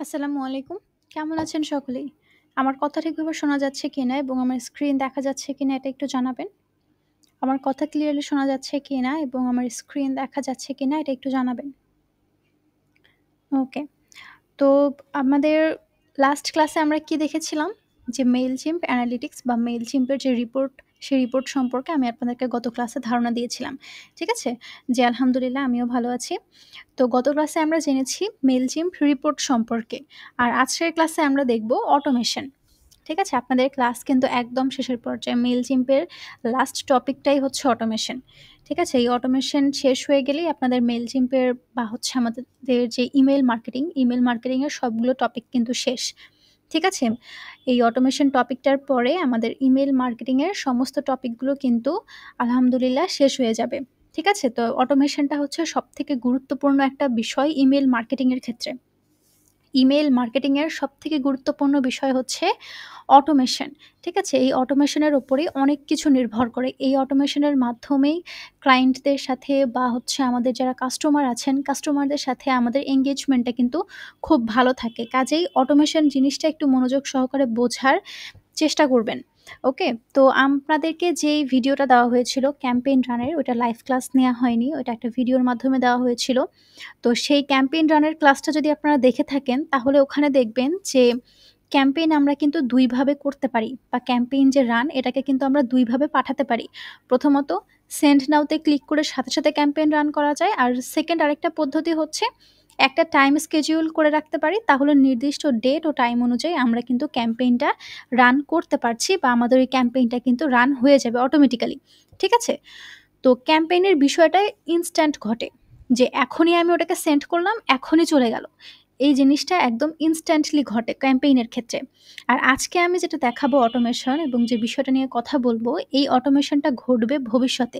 আসসালামু আলাইকুম। কেমন আছেন সকলেই? আমার কথা ঠিকভাবে শোনা যাচ্ছে কিনা এবং আমার স্ক্রিন দেখা যাচ্ছে কিনা এটা একটু জানাবেন। আমার কথা ক্লিয়ারলি শোনা যাচ্ছে কিনা এবং আমার স্ক্রিন দেখা যাচ্ছে কিনা এটা একটু জানাবেন। ওকে। তো আমাদের লাস্ট ক্লাসে আমরা কি দেখেছিলাম? যে Mailchimp Analytics বা Mailchimp এর যে রিপোর্ট, সেই রিপোর্ট সম্পর্কে আমি আপনাদেরকে গত ক্লাসে ধারণা দিয়েছিলাম। ঠিক আছে? জি, আলহামদুলিল্লাহ আমিও ভালো আছি। তো গত ক্লাসে আমরা জেনেছি Mailchimp রিপোর্ট সম্পর্কে। আর আজকের ক্লাসে আমরা দেখব অটোমেশন। ঠিক আছে? আপনাদের ক্লাস কিন্তু একদম শেষের পর্যায়ে। Mailchimp এর লাস্ট টপিকটাই হচ্ছে অটোমেশন। ঠিক আছে? এই অটোমেশন শেষ হয়ে গেলেই আপনাদের Mailchimp এর বা হচ্ছে আমাদের যে ইমেইল মার্কেটিং এর সবগুলো টপিক কিন্তু শেষ। ঠিক আছে? এই অটোমেশন টপিকটার পরে আমাদের ইমেইল মার্কেটিং এর সমস্ত টপিকগুলো কিন্তু আলহামদুলিল্লাহ শেষ হয়ে যাবে। ঠিক আছে? তো অটোমেশনটা হচ্ছে সবথেকে গুরুত্বপূর্ণ একটা বিষয় ইমেইল মার্কেটিং এর ক্ষেত্রে। ইমেইল মার্কেটিং এর সবথেকে গুরুত্বপূর্ণ বিষয় হচ্ছে অটোমেশন। ঠিক আছে? এই অটোমেশনের উপরেই অনেক কিছু নির্ভর করে। এই অটোমেশনের মাধ্যমেই ক্লায়েন্টদের সাথে বা হচ্ছে আমাদের যারা কাস্টমার আছেন, কাস্টমারদের সাথে আমাদের এনগেজমেন্টটা কিন্তু খুব ভালো থাকে। কাজেই অটোমেশন জিনিসটা একটু মনোযোগ সহকারে বোঝার চেষ্টা করবেন। ওকে? তো আপনাদেরকে যেই ভিডিওটা দেওয়া হয়েছিল ক্যাম্পেইন রানের, ওইটা লাইভ ক্লাস নেয়া হয়নি। ওইটা একটা ভিডিওর মাধ্যমে দেওয়া হয়েছিল। তো সেই ক্যাম্পেইন রানের ক্লাসটা যদি আপনারা দেখে থাকেন, তাহলে ওখানে দেখবেন যে ক্যাম্পেইন আমরা কিন্তু ২ ভাবে করতে পারি বা ক্যাম্পেইন যে রান এটাকে কিন্তু আমরা ২ ভাবে পাঠাতে পারি। প্রথমত সেন্ড নাও তে ক্লিক করে সাথে, সাথে ক্যাম্পেইন রান করা যায়। আর সেকেন্ড আরেকটা পদ্ধতি হচ্ছে একটা টাইম শিডিউল করে রাখতে পারি। তাহলে নির্দিষ্ট ডেট ও টাইম অনুযায়ী আমরা কিন্তু ক্যাম্পেইনটা রান করতে পারছি বা আমাদের ওই ক্যাম্পেইনটা কিন্তু রান হয়ে যাবে অটোমেটিক্যালি। ঠিক আছে? তো ক্যাম্পেইনের বিষয়টাই ইনস্ট্যান্ট ঘটে। যে এখনই আমি ওটাকে সেন্ড করলাম, এখনই চলে গেল। এই জিনিসটা একদম ইনস্ট্যান্টলি ঘটে ক্যাম্পেইনের ক্ষেত্রে। আর আজকে আমি যেটা দেখাবো অটোমেশন এবং যে বিষয়টা নিয়ে কথা বলবো, এই অটোমেশনটা ঘটবে ভবিষ্যতে।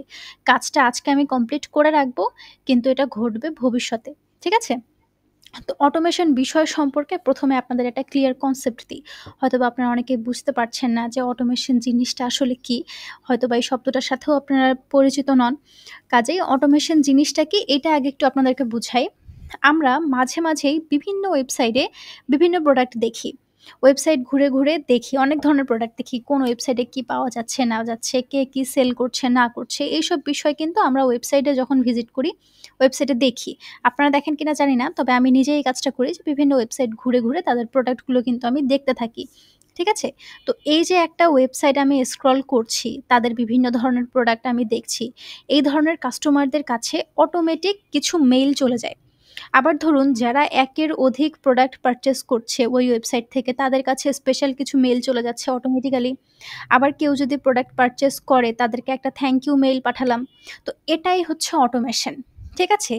কাজটা আজকে আমি কমপ্লিট করে রাখবো, কিন্তু এটা ঘটবে ভবিষ্যতে। ঠিক আছে? তো অটোমেশন বিষয় সম্পর্কে ১ম এ আপনাদের একটা ক্লিয়ার কনসেপ্ট দিই। হয়তোবা আপনারা অনেকেই বুঝতে পারছেন না যে অটোমেশন জিনিসটা আসলে কী? হয়তোবা এই শব্দটার সাথেও আপনারা পরিচিত নন। কাজেই অটোমেশন জিনিসটা কি? এটা আগে একটু আপনাদেরকে বুঝাই। আমরা মাঝে, মাঝেই বিভিন্ন ওয়েবসাইটে বিভিন্ন প্রোডাক্ট দেখি। ওয়েবসাইট ঘুরে, ঘুরে দেখি। অনেক ধরনের প্রোডাক্ট দেখি। কোন ওয়েবসাইটে কি পাওয়া যাচ্ছে, না যাচ্ছে, কে কি সেল করছে, না করছে। এইসব বিষয় কিন্তু আমরা ওয়েবসাইটে যখন ভিজিট করি, ওয়েবসাইটে দেখি। আপনারা দেখেন কিনা জানি না। তবে আমি নিজেই এই কাজটা করি যে বিভিন্ন ওয়েবসাইট ঘুরে, ঘুরে তাদের প্রোডাক্টগুলো কিন্তু আমি দেখতে থাকি। ঠিক আছে? তো এই যে একটা ওয়েবসাইট আমি স্ক্রল করছি, তাদের বিভিন্ন ধরনের প্রোডাক্ট আমি দেখছি। এই ধরনের কাস্টমারদের কাছে অটোমেটিক কিছু মেইল চলে যায়। আবার ধরুন যারা একের অধিক প্রোডাক্ট পারচেজ করছে ওই ওয়েবসাইট থেকে তাদের কাছে স্পেশাল কিছু মেইল চলে যাচ্ছে অটোমেটিক্যালি। আবার কেউ যদি প্রোডাক্ট পারচেজ করে তাদেরকে একটা থ্যাংক ইউ মেইল পাঠালাম। তো এটাই হচ্ছে অটোমেশন। ঠিক আছে?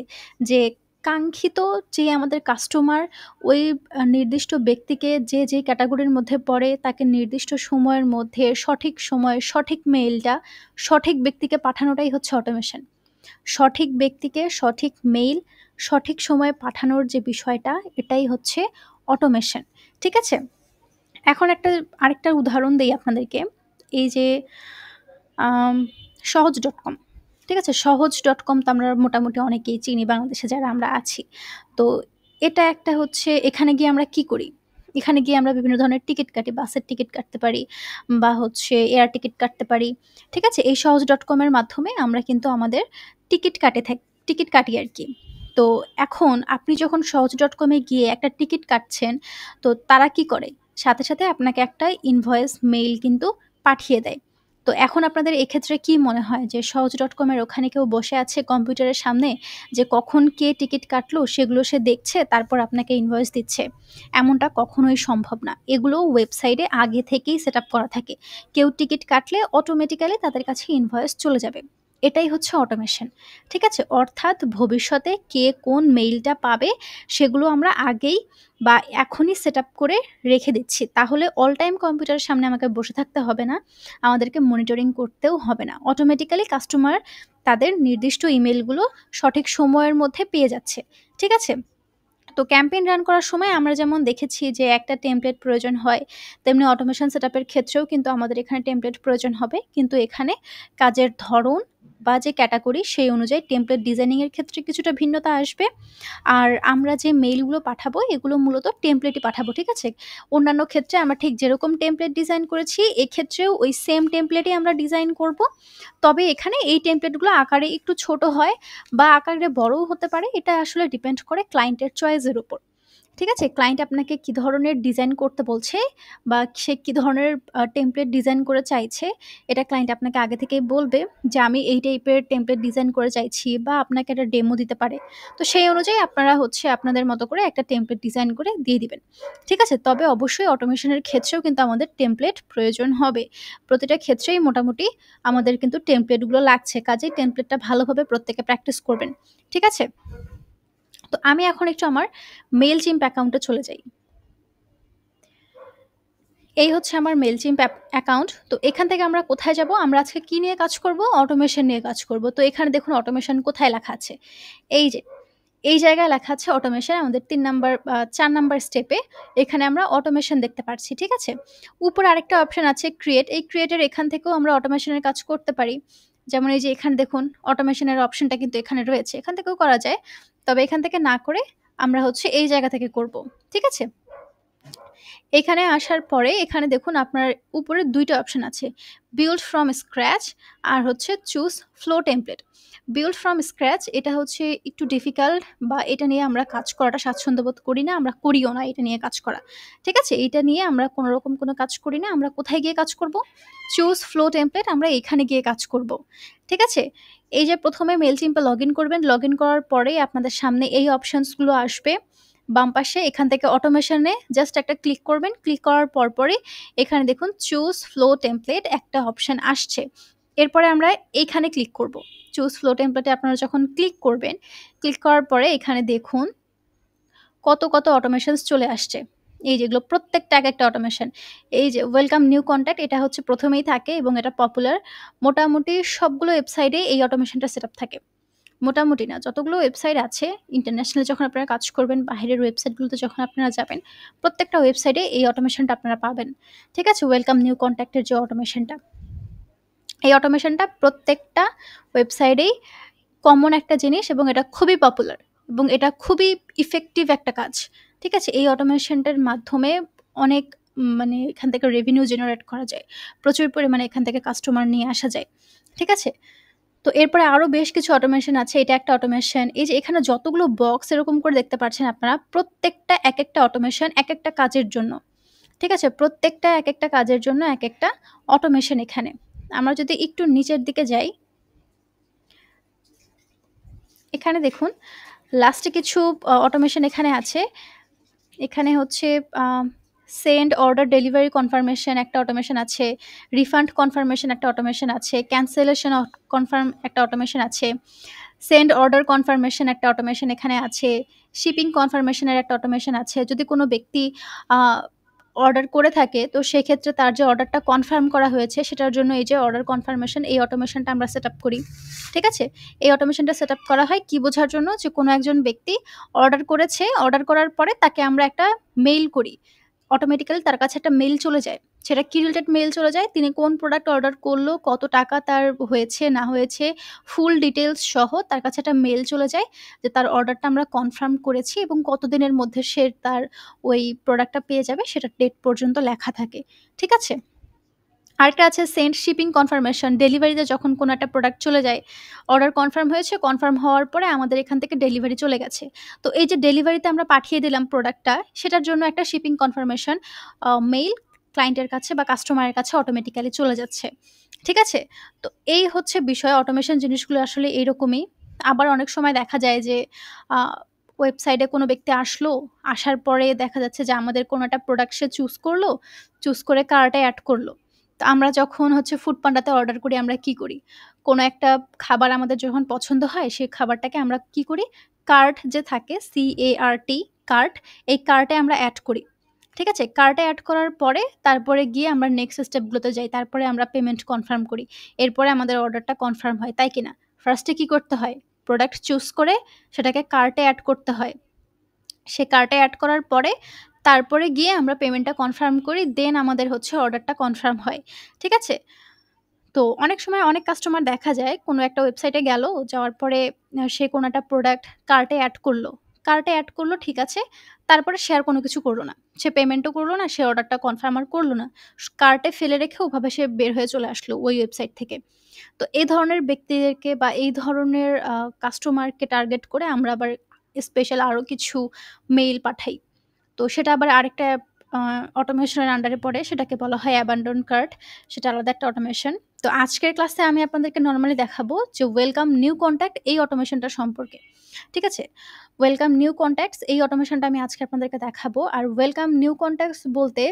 যে কাঙ্ক্ষিত যে আমাদের কাস্টমার ওই নির্দিষ্ট ব্যক্তিকে যে ক্যাটেগরির মধ্যে পড়ে তাকে নির্দিষ্ট সময়ের মধ্যে সঠিক সময়ে সঠিক মেইলটা সঠিক ব্যক্তিকে পাঠানোটাই হচ্ছে অটোমেশন। সঠিক ব্যক্তিকে সঠিক মেইল সঠিক সময়ে পাঠানোর যে বিষয়টা এটাই হচ্ছে অটোমেশন। ঠিক আছে? এখন আরেকটা উদাহরণ দেই আপনাদেরকে। এই যে আম সহজ.com, ঠিক আছে? সহজ.com তো আমরা মোটামুটি অনেকেই চিনি বাংলাদেশে যারা আমরা আছি। তো এটা একটা হচ্ছে এখানে গিয়ে আমরা কি করি? এখানে গিয়ে আমরা বিভিন্ন ধরনের টিকিট কাটি। বাসের টিকিট কাটতে পারি বা হচ্ছে এয়ার টিকিট কাটতে পারি। ঠিক আছে? এই সহজ.com এর মাধ্যমে আমরা কিন্তু আমাদের টিকিট কাটে থাক টিকিট কাটি আরকি। তো এখন আপনি যখন সহজ.com এ গিয়ে একটা টিকিট কাটছেন, তো তারা কি করে? সাথে, সাথে আপনাকে একটা ইনভয়েস মেইল কিন্তু পাঠিয়ে দেয়। তো এখন আপনাদের এক্ষেত্রে কি মনে হয় যে সহজ.com এর ওখানে কেউ বসে আছে কম্পিউটারের সামনে যে কখন কে টিকিট কাটলো সেগুলো সে দেখছে তারপর আপনাকে ইনভয়েস দিচ্ছে। এমনটা কখনোই সম্ভব না। এগুলো ওয়েবসাইটে আগে থেকেই সেটআপ করা থাকে। কেউ টিকিট কাটলে অটোমেটিক্যালি তাদের কাছে ইনভয়েস চলে যাবে। এটাই হচ্ছে অটোমেশন। ঠিক আছে? অর্থাৎ ভবিষ্যতে কে কোন মেইলটা পাবে সেগুলো আমরা আগেই বা এখনই সেটআপ করে রেখে দিচ্ছি। তাহলে অল টাইম কম্পিউটারের সামনে আমাকে বসে থাকতে হবে না। আমাদেরকে মনিটরিং করতেও হবে না। অটোমেটিক্যালি কাস্টমার তাদের নির্দিষ্ট ইমেইলগুলো সঠিক সময়ের মধ্যে পেয়ে যাচ্ছে। ঠিক আছে? তো ক্যাম্পেইন রান করার সময় আমরা যেমন দেখেছি যে একটা টেমপ্লেট প্রয়োজন হয়, তেমনি অটোমেশন সেটআপের ক্ষেত্রেও কিন্তু আমাদের এখানে টেমপ্লেট প্রয়োজন হবে। কিন্তু এখানে কাজের ধরন বা যে ক্যাটাগরি সেই অনুযায়ী টেমপ্লেট ডিজাইনিং এর ক্ষেত্রে কিছুটা ভিন্নতা আসবে। আর আমরা যে মেইলগুলো পাঠাবো এগুলো মূলত টেমপ্লেটই পাঠাবো, ঠিক আছে? অন্যান্য ক্ষেত্রে আমরা ঠিক যেরকম টেমপ্লেট ডিজাইন করেছি এক্ষেত্রেও ওই সেম টেমপ্লেটই আমরা ডিজাইন করব। তবে এখানে এই টেমপ্লেটগুলো আকারে একটু ছোট হয় বা আকারে বড়ও হতে পারে। এটা আসলে ডিপেন্ড করে ক্লায়েন্টের চয়েসের উপর। ঠিক আছে? ক্লায়েন্ট আপনাকে কি ধরনের ডিজাইন করতে বলছে বা সে কি ধরনের টেমপ্লেট ডিজাইন করে চাইছে, এটা ক্লায়েন্ট আপনাকে আগে থেকেই বলবে যে, "আমি এই টাইপের টেমপ্লেট ডিজাইন করে চাইছি" বা আপনাকে একটা ডেমো দিতে পারে। তো সেই অনুযায়ী আপনারা হচ্ছে আপনাদের মতো করে একটা টেমপ্লেট ডিজাইন করে দিয়ে দিবেন। ঠিক আছে? তবে অবশ্যই অটোমেশনের ক্ষেত্রেও কিন্তু আমাদের টেমপ্লেট প্রয়োজন হবে। প্রতিটা ক্ষেত্রেই মোটামুটি আমাদের কিন্তু টেমপ্লেটগুলো লাগছে। কাজেই টেমপ্লেটটা ভালোভাবে প্রত্যেকে প্র্যাকটিস করবেন। ঠিক আছে? তো আমি এখন একটু আমার মেইলচিম্প অ্যাকাউন্টে চলে যাই। এই হচ্ছে আমার মেইলচিম্প অ্যাকাউন্ট। তো এখান থেকে আমরা কোথায় যাব? আমরা আজকে কি নিয়ে কাজ করব? অটোমেশন নিয়ে কাজ করব। তো এখানে দেখুন অটোমেশন কোথায় লেখা আছে? এই যে, এই জায়গায় লেখা আছে অটোমেশন আমাদের ৩ নাম্বার ৪ নাম্বার স্টেপে এখানে আমরা অটোমেশন দেখতে পারছি। ঠিক আছে? উপরে আরেকটা অপশন আছে ক্রিয়েট। এই ক্রিয়েট এর এখান থেকেও আমরা অটোমেশনের কাজ করতে পারি। যেমন এই যে এখানে দেখুন অটোমেশনের অপশনটা কিন্তু এখানে রয়েছে। এখান থেকেও করা যায়। তবে এখান থেকে না করে আমরা হচ্ছে এই জায়গা থেকে করব। ঠিক আছে? এখানে আসার পরে এখানে দেখুন আপনার উপরে ২ টা অপশন আছে। বিল্ড ফ্রম স্ক্র্যাচ আর হচ্ছে choose flow template. Build from scratch এটা হচ্ছে একটু ডিফিকাল্ট বা এটা নিয়ে আমরা কাজ করাটা স্বাচ্ছন্দ্য বোধ করি না। আমরা করিও না এটা নিয়ে কাজ করা। ঠিক আছে? এইটা নিয়ে আমরা কোন রকম কোনো কাজ করি না। আমরা কোথায় গিয়ে কাজ করব? চুজ ফ্লো টেমপ্লেট আমরা এখানে গিয়ে কাজ করব। ঠিক আছে? এই যে ১ম এ মেইলচিম্পে লগইন করবেন। লগইন করার পরেই আপনাদের সামনে এই অপশনস গুলো আসবে। বাম পাশে এখান থেকে অটোমেশনে জাস্ট একটা ক্লিক করবেন। ক্লিক করার পরপরই এখানে দেখুন চুজ ফ্লো টেমপ্লেট একটা অপশন আসছে। এরপরে আমরা এইখানে ক্লিক করব। চুজ ফ্লো টেমপ্লেটে আপনারা যখন ক্লিক করবেন, ক্লিক করার পরে এখানে দেখুন কত অটোমেশনস চলে আসছে। এই যেগুলো প্রত্যেকটা একেকটা অটোমেশন। এই যে ওয়েলকাম নিউ কনট্যাক্ট এটা হচ্ছে ১ম এই থাকে এবং এটা পপুলার। মোটামুটি সবগুলো ওয়েবসাইটে এই অটোমেশনটা সেটআপ থাকে। মোটামুটি না, যতগুলো ওয়েবসাইট আছে ইন্টারন্যাশনাল যখন আপনারা কাজ করবেন, বাহিরের ওয়েবসাইটগুলোতে যখন আপনারা যাবেন, প্রত্যেকটা ওয়েবসাইটে এই অটোমেশনটা আপনারা পাবেন। ঠিক আছে? ওয়েলকাম নিউ কনট্যাক্ট এর যে অটোমেশনটা, এই অটোমেশনটা প্রত্যেকটা ওয়েবসাইটেই কমন একটা জিনিস এবং এটা খুবই পপুলার এবং এটা খুবই ইফেক্টিভ একটা কাজ। ঠিক আছে? এই অটোমেশনটার মাধ্যমে অনেক মানে এখান থেকে রেভিনিউ জেনারেট করা যায়। প্রচুর পরিমাণে এখান থেকে কাস্টমার নিয়ে আসা যায়। ঠিক আছে? তো এরপরে আরো বেশ কিছু অটোমেশন আছে। এটা একটা অটোমেশন। এই যে এখানে যতগুলো বক্স এরকম করে দেখতে পাচ্ছেন আপনারা, প্রত্যেকটা একেকটা অটোমেশন একেকটা কাজের জন্য। ঠিক আছে? প্রত্যেকটা একেকটা কাজের জন্য একেকটা অটোমেশন এখানে। আমরা যদি একটু নিচের দিকে যাই, এখানে দেখুন লাস্টে কিছু অটোমেশন এখানে আছে। এখানে হচ্ছে আ সেন্ড অর্ডার ডেলিভারি কনফার্মেশন একটা অটোমেশন আছে। রিফান্ড কনফার্মেশন একটা অটোমেশন আছে। ক্যানসেলেশন কনফার্ম একটা অটোমেশন আছে। সেন্ড অর্ডার কনফার্মেশন একটা অটোমেশন এখানে আছে। শিপিং কনফার্মেশন এর একটা অটোমেশন আছে। যদি কোনো ব্যক্তি আ অর্ডার করে থাকে তো সেক্ষেত্রে তার যে অর্ডারটা কনফার্ম করা হয়েছে সেটার জন্য এই যে অর্ডার কনফার্মেশন এই অটোমেশনটা আমরা সেটআপ করি। ঠিক আছে? এই অটোমেশনটা সেটআপ করা হয় কি বোঝার জন্য? যে কোনো একজন ব্যক্তি অর্ডার করেছে, অর্ডার করার পরে তাকে আমরা একটা মেইল করি। অটোমেটিক্যালি তার কাছে একটা মেইল চলে যায়। সেটা কি রিলেটেড মেইল চলে যায়? তিনি কোন প্রোডাক্ট অর্ডার করলো, কত টাকা তার হয়েছে না হয়েছে, ফুল ডিটেইলস সহ তার কাছে একটা মেইল চলে যায় যে তার অর্ডারটা আমরা কনফার্ম করেছি এবং কতদিনের মধ্যে সে তার ওই প্রোডাক্টটা পেয়ে যাবে সেটা ডেট পর্যন্ত লেখা থাকে। ঠিক আছে? আরেকটা আছে সেন্ড শিপিং কনফার্মেশন। ডেলিভারিতে যখন কোনো একটা প্রোডাক্ট চলে যায়, অর্ডার কনফার্ম হয়েছে, কনফার্ম হওয়ার পরে আমাদের এখান থেকে ডেলিভারি চলে গেছে। তো এই যে ডেলিভারিতে আমরা পাঠিয়ে দিলাম প্রোডাক্টটা, সেটার জন্য একটা শিপিং কনফার্মেশন মেইল ক্লায়েন্টের কাছে বা কাস্টমারের কাছে অটোমেটিক্যালি চলে যাচ্ছে। ঠিক আছে? তো এই হচ্ছে বিষয়। অটোমেশন জিনিসগুলো আসলে এইরকমই। আবার অনেক সময় দেখা যায় যে আ ওয়েবসাইটে কোনো ব্যক্তি আসলো, আসার পরে দেখা যাচ্ছে যে আমাদের কোনো একটা প্রোডাক্ট সে চুজ করলো, চুজ করে কার্টে এড করলো। তো আমরা যখন হচ্ছে ফুডপান্ডাতে অর্ডার করি আমরা কি করি? কোনো একটা খাবার আমাদের যখন পছন্দ হয় সেই খাবারটাকে আমরা কি করি? কার্ট যে থাকে CART কার্ট, এই কার্টে আমরা এড করি। ঠিক আছে? কার্টে এড করার পরে তারপরে গিয়ে আমরা নেক্সট স্টেপগুলোতে যাই। তারপরে আমরা পেমেন্ট কনফার্ম করি। এরপরে আমাদের অর্ডারটা কনফার্ম হয়। তাই কিনা? ফার্স্ট এ কি করতে হয়? প্রোডাক্ট চুজ করে সেটাকে কার্টে এড করতে হয়। সে কার্টে এড করার পরে তারপরে গিয়ে আমরা পেমেন্টটা কনফার্ম করি। দেন আমাদের হচ্ছে অর্ডারটা কনফার্ম হয়। ঠিক আছে? তো অনেক সময় অনেক কাস্টমার দেখা যায় কোনো একটা ওয়েবসাইটে গেল, যাওয়ার পরে সে কোনো একটা প্রোডাক্ট কার্টে এড করলো। কার্টে এড করলো ঠিক আছে। তারপরে সে আর কোনো কিছু করল না। সে পেমেন্টও করল না, সে অর্ডারটা কনফার্ম আর করল না। কার্টে ফেলে রেখে ওভাবে সে বের হয়ে চলে আসলো ওই ওয়েবসাইট থেকে। তো এই ধরনের ব্যক্তিদেরকে বা এই ধরনের কাস্টমারকে টার্গেট করে আমরা আবার স্পেশাল আরো কিছু মেইল পাঠাই। তো সেটা আবার আরেকটা আ অটোমেশনের আন্ডারে পড়ে। সেটাকে বলা হয় অ্যাবান্ডন কার্ট। সেটা আলাদা একটা অটোমেশন। তো আজকের ক্লাসে আমি আপনাদেরকে নরমালি দেখাবো যে ওয়েলকাম নিউ কনট্যাক্ট এই অটোমেশনটা সম্পর্কে। ঠিক আছে? ওয়েলকাম নিউ কনট্যাক্টস এই অটোমেশনটা আমি আজকে আপনাদেরকে দেখাবো। আর ওয়েলকাম নিউ কনট্যাক্টস বলতে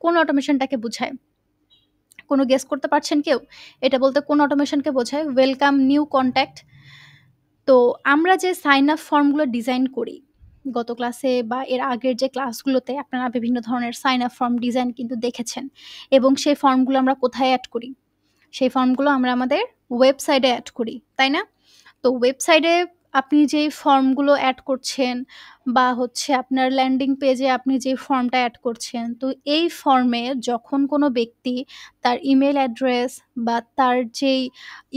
কোন অটোমেশনটাকে বোঝায়? কোনো গেস করতে পারছেন কেউ? এটা বলতে কোন অটোমেশনকে বোঝায়? Welcome new contact. তো আমরা যে সাইন আপ ফর্মগুলো ডিজাইন করি, গত ক্লাসে বা এর আগের যে ক্লাসগুলোতে আপনারা বিভিন্ন ধরনের সাইন আপ ফর্ম ডিজাইন কিন্তু দেখেছেন এবং সেই ফর্মগুলো আমরা কোথায় এড করি? সেই ফর্মগুলো আমরা আমাদের ওয়েবসাইটে এড করি, তাই না? তো ওয়েবসাইটে আপনি যেই ফর্মগুলো এড করছেন বা হচ্ছে আপনার ল্যান্ডিং পেজে আপনি যে ফর্মটা এড করছেন, তো এই ফর্মে যখন কোনো ব্যক্তি তার ইমেইল অ্যাড্রেস বা তার যেই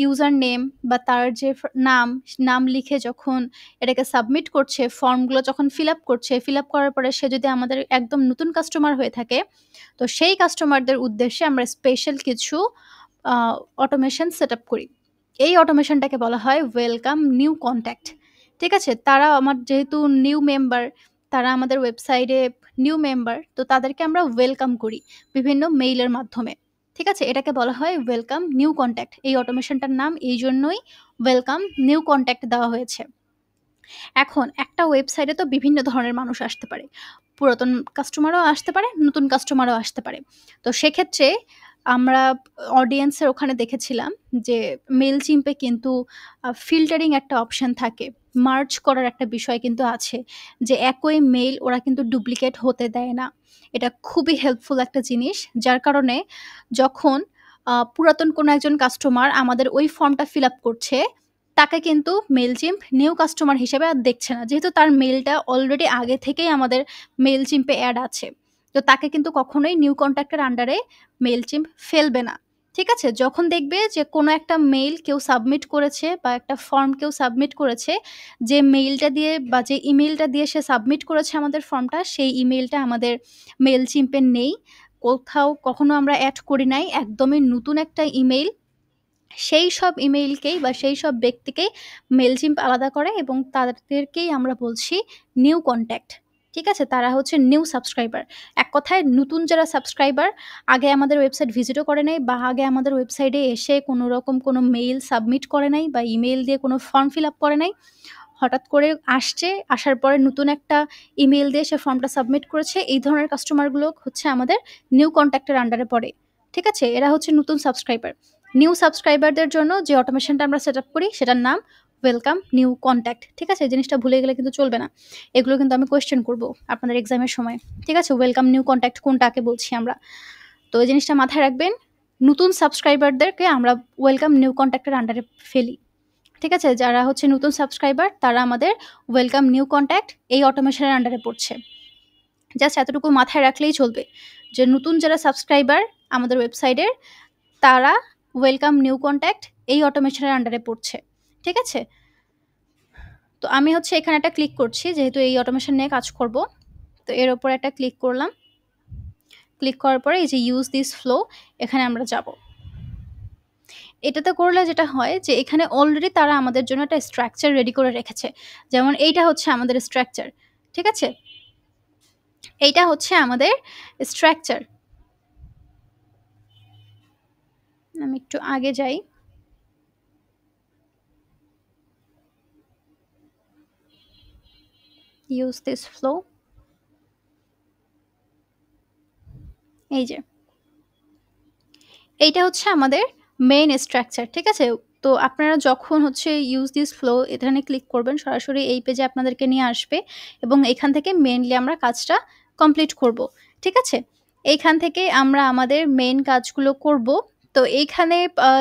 ইউজার নেম বা তার যে নাম লিখে যখন এটাকে সাবমিট করছে, ফর্মগুলো যখন ফিল আপ করার পরে সে যদি আমাদের একদম নতুন কাস্টমার হয়ে থাকে, তো সেই কাস্টমারদের উদ্দেশ্যে আমরা স্পেশাল কিছু আ অটোমেশন সেটআপ করি। এই অটোমেশনটাকে বলা হয় ওয়েলকাম নিউ কনট্যাক্ট। ঠিক আছে? তারা আমার যেহেতু নিউ মেম্বার, তারা আমাদের ওয়েবসাইটে নিউ মেম্বার, তো তাদেরকে আমরা ওয়েলকাম করি বিভিন্ন মেইলের মাধ্যমে। ঠিক আছে? এটাকে বলা হয় ওয়েলকাম নিউ কনট্যাক্ট। এই অটোমেশনটার নাম এইজন্যই ওয়েলকাম নিউ কনট্যাক্ট দেওয়া হয়েছে। এখন একটা ওয়েবসাইটে তো বিভিন্ন ধরনের মানুষ আসতে পারে। পুরাতন কাস্টমারও আসতে পারে, নতুন কাস্টমারও আসতে পারে। তো সেক্ষেত্রে আমরা অডিয়েন্সের ওখানে দেখেছিলাম যে মেইলচিম্প এ কিন্তু ফিল্টারিং একটা অপশন থাকে। মার্জ করার একটা বিষয় কিন্তু আছে। যে একই মেইল ওরা কিন্তু ডুপ্লিকেট হতে দেয় না। এটা খুবই হেল্পফুল একটা জিনিস। যার কারণে যখন পুরাতন কোনো একজন কাস্টমার আমাদের ওই ফর্মটা ফিল আপ করছে, তাকে কিন্তু মেইলচিম্প নিউ কাস্টমার হিসেবে আর দেখছে না। যেহেতু তার মেইলটা অলরেডি আগে থেকেই আমাদের মেইলচিম্পে এড আছে। তো তাকে কিন্তু কখনোই নিউ কনট্যাক্ট এর আন্ডারে মেইলচিম্প ফেলবে না। ঠিক আছে? যখন দেখবে যে কোনো একটা মেইল কেউ সাবমিট করেছে বা একটা ফর্ম কেউ সাবমিট করেছে, যে মেইলটা দিয়ে বা যে ইমেইলটা দিয়ে সে সাবমিট করেছে আমাদের ফর্মটা, সেই ইমেইলটা আমাদের মেইলচিম্পে নেই। কোথাও কখনো আমরা এড করি নাই। একদমই নতুন একটা ইমেইল। সেই সব ইমেইলকেই বা সেই সব ব্যক্তিকেই মেইলচিম্প আলাদা করে এবং তাদেরকেই আমরা বলছি নিউ কনট্যাক্ট। ঠিক আছে? তারা হচ্ছে নিউ সাবস্ক্রাইবার। এক কথায় নতুন যারা সাবস্ক্রাইবার, আগে আমাদের ওয়েবসাইট ভিজিটও করে নাই বা আগে আমাদের ওয়েবসাইটে এসে কোনো রকম কোনো মেইল সাবমিট করে নাই বা ইমেইল দিয়ে কোনো ফর্ম ফিল আপ করে নাই। হঠাৎ করে আসছে, আসার পরে নতুন একটা ইমেইল দিয়ে সে ফর্মটা সাবমিট করেছে। এই ধরনের কাস্টমারগুলো হচ্ছে আমাদের নিউ কনট্যাক্ট এর আন্ডারে পড়ে। ঠিক আছে? এরা হচ্ছে নতুন সাবস্ক্রাইবার। নিউ সাবস্ক্রাইবারদের জন্য যে অটোমেশনটা আমরা সেটআপ করি সেটার নাম ওয়েলকাম নিউ কনট্যাক্ট। ঠিক আছে? এই জিনিসটা ভুলে গেলে কিন্তু চলবে না। এগুলো কিন্তু আমি কোয়েশ্চেন করব আপনাদের এক্সামের সময়। ঠিক আছে? ওয়েলকাম নিউ কনট্যাক্ট কোনটাকে বলছি আমরা। তো এই জিনিসটা মাথায় রাখবেন। নতুন সাবস্ক্রাইবারদেরকে আমরা ওয়েলকাম নিউ কনট্যাক্ট এর আন্ডারে ফেলি। ঠিক আছে? যারা হচ্ছে নতুন সাবস্ক্রাইবার তারা আমাদের ওয়েলকাম নিউ কনট্যাক্ট এই অটোমেশনের আন্ডারে পড়ছে। জাস্ট এতটুকু মাথায় রাখলেই চলবে যে নতুন যারা সাবস্ক্রাইবার আমাদের ওয়েবসাইটের, তারা ওয়েলকাম নিউ কনট্যাক্ট এই অটোমেশনের আন্ডারে পড়ছে। ঠিক আছে? তো আমি হচ্ছে এখানে একটা ক্লিক করছি যেহেতু এই অটোমেশন নিয়ে কাজ করব। তো এর উপর একটা ক্লিক করলাম। ক্লিক করার পরে এই যে ইউজ দিস ফ্লো, এখানে আমরা যাব। এটাতে করলে যেটা হয় যে এখানে অলরেডি তারা আমাদের জন্য একটা স্ট্রাকচার রেডি করে রেখেছে। যেমন এইটা হচ্ছে আমাদের স্ট্রাকচার। ঠিক আছে? এইটা হচ্ছে আমাদের স্ট্রাকচার। আমি একটু আগে যাই। Use this flow. এই যে এইটা হচ্ছে আমাদের মেইন স্ট্রাকচার। ঠিক আছে? তো আপনারা যখন হচ্ছে ইউজ দিস ফ্লো এখানে ক্লিক করবেন, সরাসরি এই পেজে আপনাদেরকে নিয়ে আসবে এবং এখান থেকে মেইনলি আমরা কাজটা কমপ্লিট করব। ঠিক আছে? এইখান থেকে আমরা আমাদের মেইন কাজগুলো করব। তো এইখানে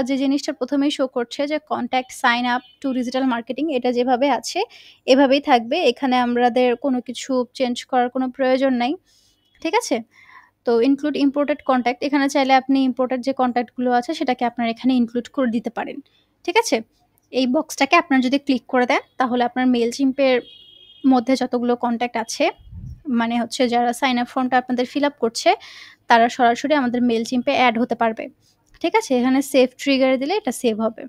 যে জিনিসটা ১ম এই শো করছে যে contact sign up to digital marketing, এটা যেভাবে আছে এভাবেই থাকবে। এখানে আমাদের কোনো কিছু চেঞ্জ করার কোনো প্রয়োজন নাই। ঠিক আছে? তো ইনক্লুড ইম্পোর্টেড কনট্যাক্ট, এখানে চাইলে আপনি ইম্পোর্টেড যে কনট্যাক্টগুলো আছে সেটাকে আপনার এখানে ইনক্লুড করে দিতে পারেন। ঠিক আছে? এই বক্সটাকে আপনার যদি ক্লিক করে দেন তাহলে আপনার মেইলচিম্পের মধ্যে যতগুলো কনট্যাক্ট আছে, মানে হচ্ছে যারা সাইন আপ ফর্মটা আপনাদের ফিল আপ করছে তারা সরাসরি আমাদের মেইলচিম্পে অ্যাড হতে পারবে। ঠিক আছে? এখানে সেভ ট্রিগারে দিলে এটা সেভ হবে।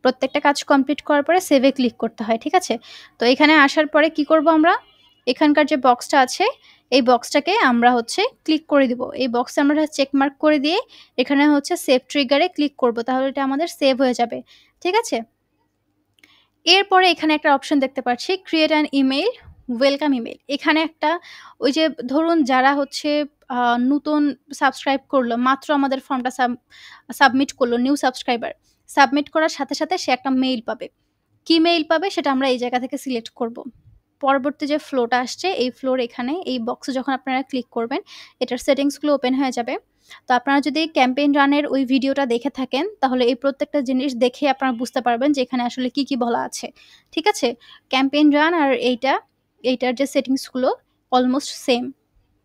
প্রত্যেকটা কাজ কমপ্লিট করার পরে সেভে ক্লিক করতে হয়। ঠিক আছে? তো এখানে আসার পরে কি করব আমরা? এখানকার যে বক্সটা আছে এই বক্সটাকে আমরা হচ্ছে ক্লিক করে দিব। এই বক্সে আমরা চেক মার্ক করে দিয়ে এখানে হচ্ছে সেভ ট্রিগারে ক্লিক করব। তাহলে এটা আমাদের সেভ হয়ে যাবে। ঠিক আছে? এরপরে এখানে একটা অপশন দেখতে পাচ্ছি create an email, welcome email. এখানে একটা ওই যে ধরুন যারা হচ্ছে নতুন সাবস্ক্রাইব করলো, মাত্র আমাদের ফর্মটা সাবমিট করলো, নিউ সাবস্ক্রাইবার। সাবমিট করার সাথে, সাথে সে একটা মেইল পাবে। কি মেইল পাবে সেটা আমরা এই জায়গা থেকে সিলেক্ট করব। পরবর্তী যে ফ্লোটা আসছে এই ফ্লোর এখানে এই বক্সে যখন আপনারা ক্লিক করবেন এটার সেটিংসগুলো ওপেন হয়ে যাবে। তো আপনারা যদি ক্যাম্পেইন রানের ওই ভিডিওটা দেখে থাকেন তাহলে এই প্রত্যেকটা জিনিস দেখে আপনারা বুঝতে পারবেন যে এখানে আসলে কি, কি বলা আছে। ঠিক আছে? ক্যাম্পেইন রান আর এইটার যে সেটিংসগুলো অলমোস্ট সেম।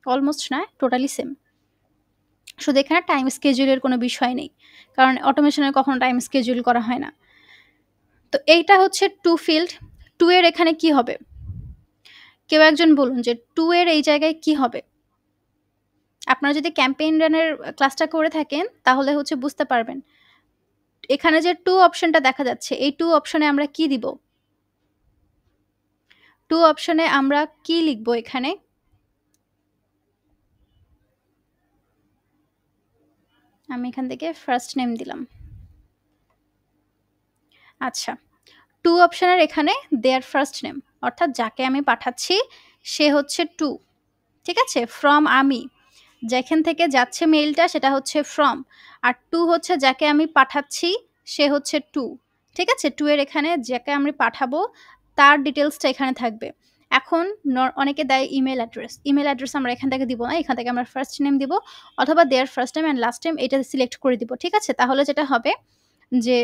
অলমোস্ট না, টোটালি সেম। শুধু এখানে টাইম স্কেডিউলের কোনো বিষয় নেই। কারণ অটোমেশনে কখনো টাইম স্কেডিউল করা হয় না। তো এইটা হচ্ছে টু ফিল্ড। 2 এর এখানে কি হবে? কেউ একজন বলুন যে 2 এর এই জায়গায় কি হবে? আপনারা যদি ক্যাম্পেইন রানের ক্লাসটা করে থাকেন তাহলে হচ্ছে বুঝতে পারবেন। এখানে যে 2 অপশনটা দেখা যাচ্ছে এই 2 অপশনে আমরা কি দিব? 2 অপশনে আমরা কি লিখব এখানে? আমি এখান থেকে ফার্স্ট নেম দিলাম। আচ্ছা, 2 অপশনের এখানে দেয়ার ফার্স্ট নেম, অর্থাৎ যাকে আমি পাঠাচ্ছি সে হচ্ছে 2। ঠিক আছে? ফ্রম আমি, যেখান থেকে যাচ্ছে মেইলটা সেটা হচ্ছে ফ্রম, আর 2 হচ্ছে যাকে আমি পাঠাচ্ছি সে হচ্ছে 2। ঠিক আছে? 2 এর এখানে যাকে আমি পাঠাবো তার ডিটেলসটা এখানে থাকবে। এখন অনেকে দেয় ইমেল অ্যাড্রেস। ইমেল অ্যাড্রেস আমরা এখান থেকে দিব না। এখান থেকে আমরা ফার্স্ট নেম দিব অথবা their first name and last name এটা সিলেক্ট করে দিব। ঠিক আছে? তাহলে যেটা হবে যে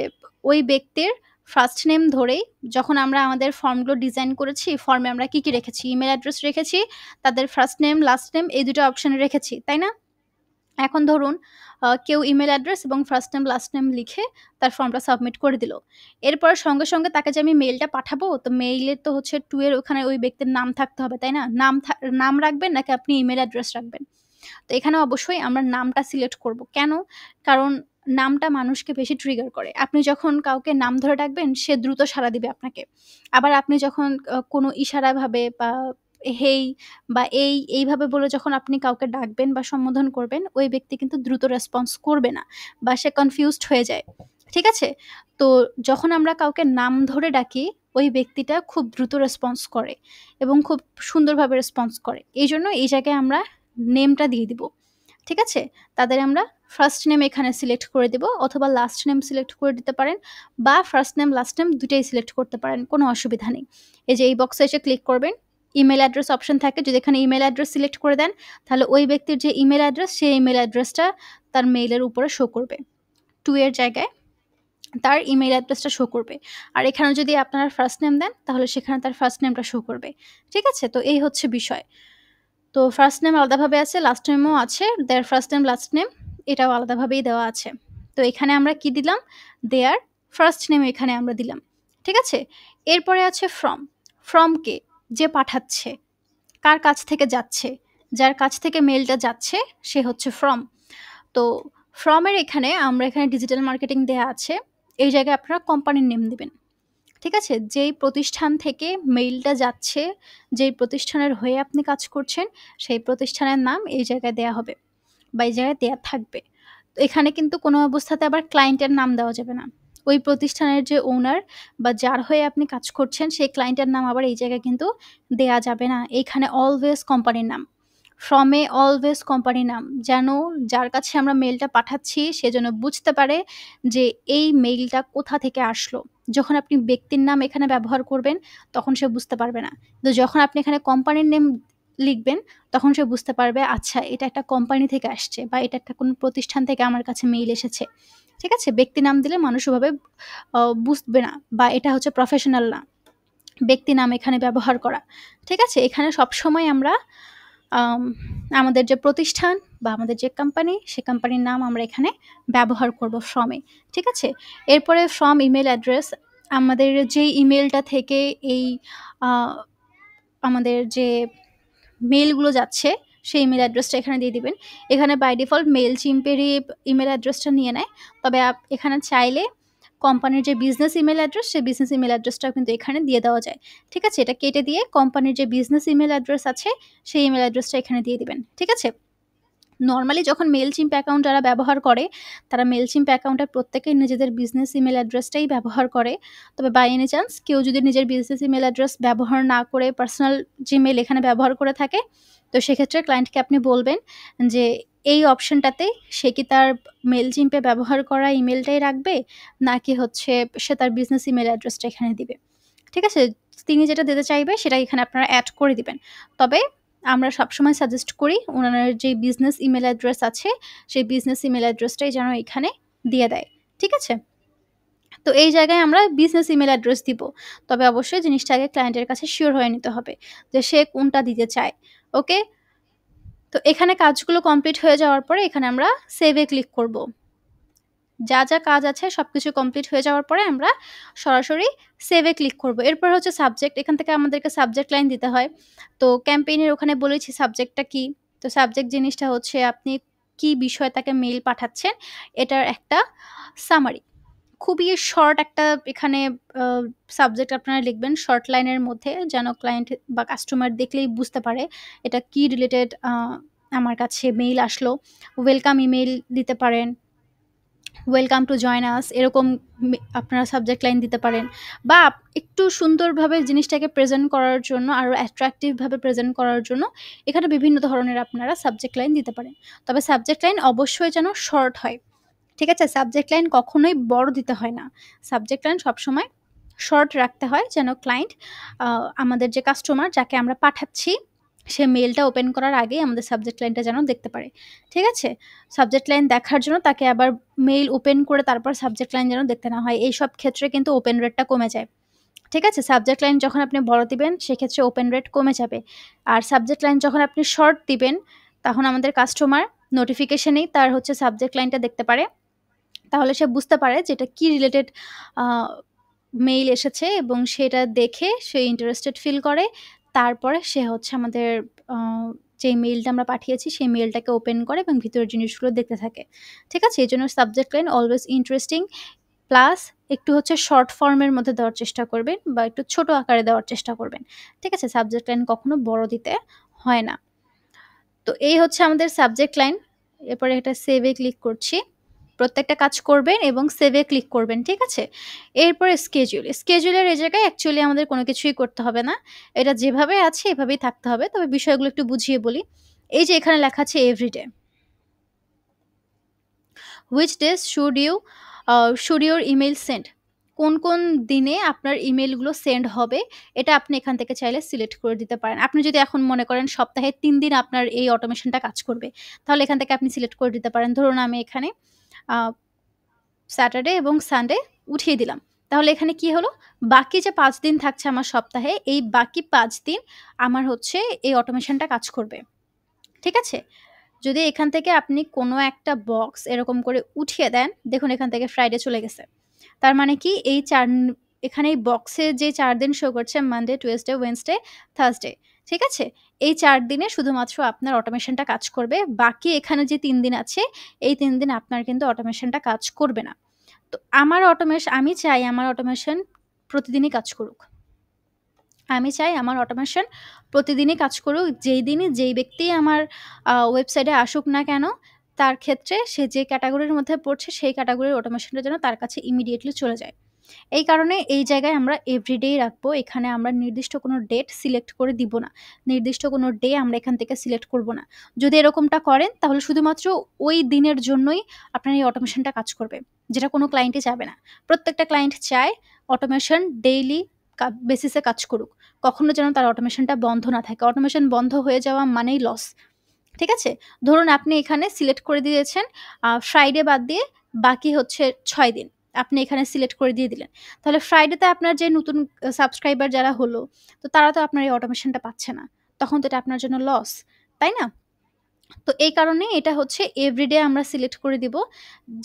ওই ব্যক্তির ফার্স্ট নেম ধরেই যখন আমরা আমাদের ফর্মগুলো ডিজাইন করেছি, ফর্মে আমরা কি, কি রেখেছি? ইমেল অ্যাড্রেস রেখেছি, তাদের ফার্স্ট নেম, লাস্ট নেম এই ২ টা অপশন রেখেছি। তাই না? এখন ধরুন কেউ ইমেল অ্যাড্রেস এবং ফার্স্ট নেম, লাস্ট নেম লিখে তার ফর্মটা সাবমিট করে দিল। এরপর সঙ্গে, সঙ্গে তাকে যে আমি মেইলটা পাঠাবো, তো মেইলে তো হচ্ছে 2 এর ওখানে ওই ব্যক্তির নাম থাকতে হবে, তাই না? নাম রাখবেন নাকি আপনি ইমেল অ্যাড্রেস রাখবেন? তো এখানে অবশ্যই আমরা নামটা সিলেক্ট করব। কেন? কারণ নামটা মানুষকে বেশি ট্রিগার করে। আপনি যখন কাউকে নাম ধরে ডাকবেন সে দ্রুত সাড়া দিবে আপনাকে। আবার আপনি যখন কোনো ইশারাভাবে বা হেই বা এইভাবে বলে যখন আপনি কাউকে ডাকবেন বা সম্বোধন করবেন, ওই ব্যক্তি কিন্তু দ্রুত রেসপন্স করবে না বা সে কনফিউজড হয়ে যায়। ঠিক আছে? তো যখন আমরা কাউকে নাম ধরে ডাকি, ওই ব্যক্তিটা খুব দ্রুত রেসপন্স করে এবং খুব সুন্দরভাবে রেসপন্স করে। এইজন্য এই জায়গায় আমরা নেমটা দিয়ে দিব। ঠিক আছে? তাদের আমরা ফার্স্ট নেম এখানে সিলেক্ট করে দিব অথবা লাস্ট নেম সিলেক্ট করে দিতে পারেন বা ফার্স্ট নেম, লাস্ট নেম ২ টাই সিলেক্ট করতে পারেন। কোনো অসুবিধা নেই। এই যে এই বক্সে এসে ক্লিক করবেন। ইমেইল অ্যাড্রেস অপশন থাকে। যদি এখানে ইমেইল অ্যাড্রেস সিলেক্ট করে দেন, তাহলে ওই ব্যক্তির যে ইমেইল অ্যাড্রেস, সেই ইমেইল অ্যাড্রেসটা তার মেইলের উপরে শো করবে। 2 এর জায়গায় তার ইমেইল অ্যাড্রেসটা শো করবে। আর এখানে যদি আপনারা ফার্স্ট নেম দেন, তাহলে সেখানে তার ফার্স্ট নেমটা শো করবে। ঠিক আছে? তো এই হচ্ছে বিষয়। তো ফার্স্ট নেম আলাদাভাবে আছে, লাস্ট নেমও আছে। দেয়ার ফার্স্ট নেম, লাস্ট নেম এটাও আলাদাভাবেই দেওয়া আছে। তো এখানে আমরা কি দিলাম? দেয়ার ফার্স্ট নেম এখানে আমরা দিলাম। ঠিক আছে? এরপরে আছে ফ্রম। ফ্রম কে? যে পাঠাচ্ছে। কার কাছ থেকে যাচ্ছে? যার কাছ থেকে মেইলটা যাচ্ছে সে হচ্ছে ফ্রম। তো ফ্রম এর এখানে আমরা এখানে ডিজিটাল মার্কেটিং দেয়া আছে। এই জায়গায় আপনারা কোম্পানির নেম দিবেন। ঠিক আছে? যেই প্রতিষ্ঠান থেকে মেইলটা যাচ্ছে, যেই প্রতিষ্ঠানের হয়ে আপনি কাজ করছেন, সেই প্রতিষ্ঠানের নাম এই জায়গায় দেয়া হবে বা এই জায়গায় দেয়া থাকবে। তো এখানে কিন্তু কোনো অবস্থাতে আবার ক্লায়েন্টের নাম দেওয়া যাবে না। ওই প্রতিষ্ঠানের যে ওনার বা যার হয়ে আপনি কাজ করছেন, সেই ক্লায়েন্টের নাম আবার এই জায়গায় কিন্তু দেয়া যাবে না। এইখানে অলওয়েজ কোম্পানির নাম। ফ্রমে অলওয়েজ কোম্পানির নাম। যেন যার কাছে আমরা মেইলটা পাঠাচ্ছি সে যেন বুঝতে পারে যে এই মেইলটা কোথা থেকে আসলো। যখন আপনি ব্যক্তির নাম এখানে ব্যবহার করবেন তখন সে বুঝতে পারবে না। তো যখন আপনি এখানে কোম্পানির নেম লিখবেন তখন সে বুঝতে পারবে আচ্ছা এটা একটা কোম্পানি থেকে আসছে বা এটা একটা কোনো প্রতিষ্ঠান থেকে আমার কাছে মেইল এসেছে। ঠিক আছে? ব্যক্তি নাম দিলে মানুষ ওভাবে বুঝবে না বা এটা হচ্ছে প্রফেশনাল না। ব্যক্তি নাম এখানে ব্যবহার করা। ঠিক আছে? এখানে সবসময় আমরা আম আমাদের যে প্রতিষ্ঠান বা আমাদের যে কোম্পানি, সে কোম্পানির নাম আমরা এখানে ব্যবহার করব ফর্মে। ঠিক আছে? এরপরে ফ্রম ইমেইল অ্যাড্রেস, আমাদের যেই ইমেইলটা থেকে এই আ আমাদের যে মেইলগুলো যাচ্ছে, সেই ইমেইল অ্যাড্রেসটা এখানে দিয়ে দিবেন। এখানে বাই ডিফল্ট মেইলচিম্পেরই ইমেইল অ্যাড্রেসটা নিয়ে নেয়। তবে এখানে চাইলে কোম্পানির যে বিজনেস ইমেইল অ্যাড্রেস, সেই বিজনেস ইমেইল অ্যাড্রেসটাও কিন্তু এখানে দিয়ে দেওয়া যায়। ঠিক আছে? এটা কেটে দিয়ে কোম্পানির যে বিজনেস ইমেইল অ্যাড্রেস আছে, সেই ইমেইল অ্যাড্রেসটা এখানে দিয়ে দিবেন। ঠিক আছে? নরমালি যখন মেইলচিম্প অ্যাকাউন্ট যারা ব্যবহার করে, তারা মেইলচিম্প অ্যাকাউন্টে প্রত্যেকেই নিজেদের বিজনেস ইমেইল অ্যাড্রেসটাই ব্যবহার করে। তবে বাই এনি চান্স কেউ যদি নিজের বিজনেস ইমেইল অ্যাড্রেস ব্যবহার না করে পার্সোনাল জিমেইল এখানে ব্যবহার করে থাকে, তো সেক্ষেত্রে ক্লায়েন্টকে আপনি বলবেন যে এই অপশনটাতে সে কি তার মেইলচিম্পে ব্যবহার করা ইমেইলটাই রাখবে, নাকি হচ্ছে সে তার বিজনেস ইমেইল অ্যাড্রেসটা এখানে দিবে। ঠিক আছে? তিনি যেটা দিতে চাইবে সেটা এখানে আপনারা এড করে দিবেন। তবে আমরা সবসময় সাজেস্ট করি উনার যে বিজনেস ইমেইল অ্যাড্রেস আছে, সেই বিজনেস ইমেইল অ্যাড্রেসটাই যেন এখানে দিয়ে দেয়। ঠিক আছে? তো এই জায়গায় আমরা বিজনেস ইমেইল অ্যাড্রেস দিব। তবে অবশ্যই জিনিসটা আগে ক্লায়েন্টের কাছে সিওর হয়ে নিতে হবে যে সে কোনটা দিতে চায়। ওকে? তো এখানে কাজগুলো কমপ্লিট হয়ে যাওয়ার পরে এখানে আমরা সেভ এ ক্লিক করব। যা কাজ আছে সবকিছু কমপ্লিট হয়ে যাওয়ার পরে আমরা সরাসরি সেভ এ ক্লিক করব। এরপর হচ্ছে সাবজেক্ট। এখান থেকে আমাদেরকে সাবজেক্ট লাইন দিতে হয়। তো ক্যাম্পেইনের ওখানে বলেছি সাবজেক্টটা কি। তো সাবজেক্ট জিনিসটা হচ্ছে আপনি কি বিষয়ে তাকে মেইল পাঠাচ্ছেন, এটার একটা সামারি। খুবই শর্ট একটা এখানে আ সাবজেক্ট আপনারা লিখবেন শর্ট লাইনের মধ্যে, যেন ক্লায়েন্ট বা কাস্টমার দেখলেই বুঝতে পারে এটা কি রিলেটেড আমার কাছে মেইল আসলো। ওয়েলকাম ইমেইল দিতে পারেন। ওয়েলকাম টু জয়েন আস, এরকম আপনারা সাবজেক্ট লাইন দিতে পারেন। বা একটু সুন্দরভাবে জিনিসটাকে প্রেজেন্ট করার জন্য, আরো অ্যাট্রাকটিভ ভাবে প্রেজেন্ট করার জন্য এখানে বিভিন্ন ধরনের আপনারা সাবজেক্ট লাইন দিতে পারেন। তবে সাবজেক্ট লাইন অবশ্যই যেন শর্ট হয়। ঠিক আছে? সাবজেক্ট লাইন কখনোই বড় দিতে হয় না। সাবজেক্ট লাইন সবসময় শর্ট রাখতে হয়, যেন ক্লায়েন্ট আমাদের যে কাস্টমার যাকে আমরা পাঠাচ্ছি, সে মেইলটা ওপেন করার আগেই আমাদের সাবজেক্ট লাইনটা যেন দেখতে পারে। ঠিক আছে? সাবজেক্ট লাইন দেখার জন্য তাকে আবার মেইল ওপেন করে তারপর সাবজেক্ট লাইন যেন দেখতে না হয়। এইসব ক্ষেত্রে কিন্তু ওপেন রেটটা কমে যায়। ঠিক আছে? সাবজেক্ট লাইন যখন আপনি বড় দিবেন, সেক্ষেত্রে ওপেন রেট কমে যাবে। আর সাবজেক্ট লাইন যখন আপনি শর্ট দিবেন, তখন আমাদের কাস্টমার নোটিফিকেশনেই তার হচ্ছে সাবজেক্ট লাইনটা দেখতে পারে। তাহলে সে বুঝতে পারে যে এটা কি রিলেটেড আ মেইল এসেছে, এবং সেটা দেখে সে ইন্টারেস্টেড ফিল করে। তারপরে সে হচ্ছে আমাদের আ যে মেইলটা আমরা পাঠিয়েছি, সেই মেইলটাকে ওপেন করে এবং ভিতরের জিনিসগুলো দেখতে থাকে। ঠিক আছে? এজন্য subject line always interesting plus একটু হচ্ছে শর্ট ফর্মের মধ্যে দেওয়ার চেষ্টা করবেন বা একটু ছোট আকারে দেওয়ার চেষ্টা করবেন। ঠিক আছে? সাবজেক্ট লাইন কখনো বড় দিতে হয় না। তো এই হচ্ছে আমাদের সাবজেক্ট লাইন। এরপরে এটা সেভ এ ক্লিক করছি। প্রত্যেকটা কাজ করবেন এবং সেভ এ ক্লিক করবেন। ঠিক আছে? এরপরে স্কেডিউল। স্কেডিউলের এই জায়গায় অ্যাকচুয়ালি আমাদের কোনো কিছুই করতে হবে না। এটা যেভাবে আছে এভাবেই থাকতে হবে। তবে বিষয়গুলো একটু বুঝিয়ে বলি। এই যে এখানে লেখা আছে everyday. Which days should your email send? কোন দিনে আপনার ইমেইলগুলো সেন্ড হবে, এটা আপনি এখান থেকে চাইলে সিলেক্ট করে দিতে পারেন। আপনি যদি এখন মনে করেন সপ্তাহে ৩ দিন আপনার এই অটোমেশনটা কাজ করবে, তাহলে এখান থেকে আপনি সিলেক্ট করে দিতে পারেন। ধরুন আমি এখানে আ স্যাটারডে এবং সানডে উঠিয়ে দিলাম। তাহলে এখানে কি হলো? বাকি যে ৫ দিন থাকছে আমার সপ্তাহে, এই বাকি ৫ দিন আমার হচ্ছে এই অটোমেশনটা কাজ করবে। ঠিক আছে? যদি এখান থেকে আপনি কোনো একটা বক্স এরকম করে উঠিয়ে দেন, দেখুন এখান থেকে ফ্রাইডে চলে গেছে। তার মানে কি এই এখানে এই বক্সে যে ৪ দিন শো করছে মানডে, টুয়েসডে, ওয়েডনেসডে, থার্সডে। ঠিক আছে? এই ৪ দিনে শুধুমাত্র আপনার অটোমেশনটা কাজ করবে। বাকি এখানে যে ৩ দিন আছে, এই ৩ দিন আপনার কিন্তু অটোমেশনটা কাজ করবে না। তো আমি চাই আমার অটোমেশন প্রতিদিনই কাজ করুক। আমি চাই আমার অটোমেশন প্রতিদিনই কাজ করুক। যেই দিনই যেই ব্যক্তিই আমার ওয়েবসাইটে আসুক না কেন, তার ক্ষেত্রে সে যে ক্যাটেগরির মধ্যে পড়ছে, সেই ক্যাটেগরির অটোমেশনটা যেন তার কাছে ইমিডিয়েটলি চলে যায়। এই কারণে এই জায়গায় আমরা এভরিডেই রাখবো। এখানে আমরা নির্দিষ্ট কোনো ডেট সিলেক্ট করে দিব না। নির্দিষ্ট কোনো ডে আমরা এখান থেকে সিলেক্ট করব না। যদি এরকমটা করেন, তাহলে শুধুমাত্র ওই দিনের জন্যই আপনার এই অটোমেশনটা কাজ করবে। যেটা কোনো ক্লায়েন্টই চাবে না। প্রত্যেকটা ক্লায়েন্ট চায় অটোমেশন ডেইলি বেসিসে কাজ করুক। কখনো যেন তার অটোমেশনটা বন্ধ না থাকে। অটোমেশন বন্ধ হয়ে যাওয়া মানেই লস। ঠিক আছে? ধরুন আপনি এখানে সিলেক্ট করে দিয়েছেন ফ্রাইডে বাদ দিয়ে বাকি হচ্ছে ৬ দিন। আপনি এখানে সিলেক্ট করে দিয়ে দিলেন। তাহলে ফ্রাইডেতে আপনার যে নতুন সাবস্ক্রাইবার যারা হলো, তো তারা তো আপনার এই অটোমেশনটা পাচ্ছে না। তখন তো এটা আপনার জন্য লস। তাই না? তো এই কারণে এটা হচ্ছে এভরিডে আমরা সিলেক্ট করে দিব।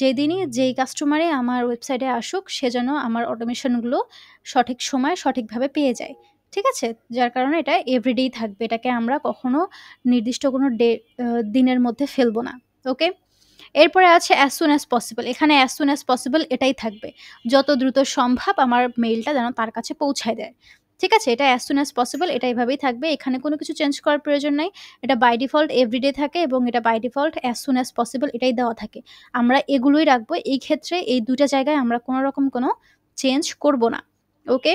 যেদিনই যেই কাস্টমারই আমার ওয়েবসাইটে আসুক সে যেন আমার অটোমেশনগুলো সঠিক সময়ে সঠিকভাবে পেয়ে যায়। ঠিক আছে? যার কারণে এটা এভরিডেই থাকবে। এটাকে আমরা কখনো নির্দিষ্ট কোনো দিনের মধ্যে ফেলবো না। ওকে? এরপরে আছে as soon as possible। এখানে as soon as possible এটাই থাকবে। যত দ্রুত সম্ভব আমার মেইলটা যেন তার কাছে পৌঁছায় দেয়। ঠিক আছে? এটা as soon as possible এটা এভাবেই থাকবে। এখানে কোনো কিছু চেঞ্জ করার প্রয়োজন নাই। এটা বাই ডিফল্ট এভরিডে থাকে এবং এটা by default as soon as possible এটাই দেওয়া থাকে। আমরা এগুলোই রাখবো। এই ক্ষেত্রে এই ২ টা জায়গায় আমরা কোনো রকম কোনো চেঞ্জ করব না। ওকে?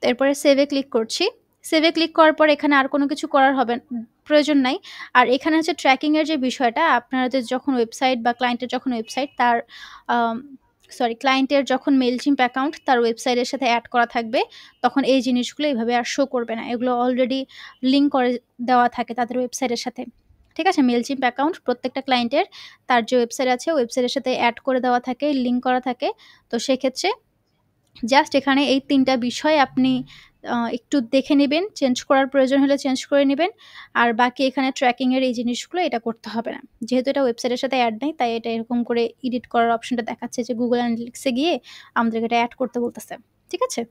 এরপরে সেভ এ ক্লিক করছি। সেভ এ ক্লিক করার পর এখানে আর কোনো কিছু করার হবে প্রয়োজন নাই। আর এখানে হচ্ছে ট্র্যাকিং এর যে বিষয়টা আপনাদের যখন ওয়েবসাইট বা ক্লায়েন্টের যখন ওয়েবসাইট তার আম ক্লায়েন্টের যখন মেইলচিম্প অ্যাকাউন্ট তার ওয়েবসাইটের সাথে এড করা থাকবে, তখন এই জিনিসগুলো এভাবে আর শো করবে না। এগুলো অলরেডি লিঙ্ক করে দেওয়া থাকে তাদের ওয়েবসাইটের সাথে। ঠিক আছে? মেইলচিম্প অ্যাকাউন্ট প্রত্যেকটা ক্লায়েন্টের তার যে ওয়েবসাইট আছে ওয়েবসাইটের সাথে এড করে দেওয়া থাকে, লিঙ্ক করা থাকে। তো সেক্ষেত্রে জাস্ট এখানে এই ৩ টা বিষয় আপনি একটু দেখে নিবেন। চেঞ্জ করার প্রয়োজন হলে চেঞ্জ করে নিবেন। আর বাকি এখানে ট্র্যাকিং এর এই জিনিসগুলো এটা করতে হবে না। যেহেতু এটা ওয়েবসাইটের সাথে এড নেই, তাই এটা এরকম করে এডিট করার অপশনটা দেখাচ্ছে যে Google Analytics এ গিয়ে আমাদেরকে এটা এড করতে বলতেছে। ঠিক আছে?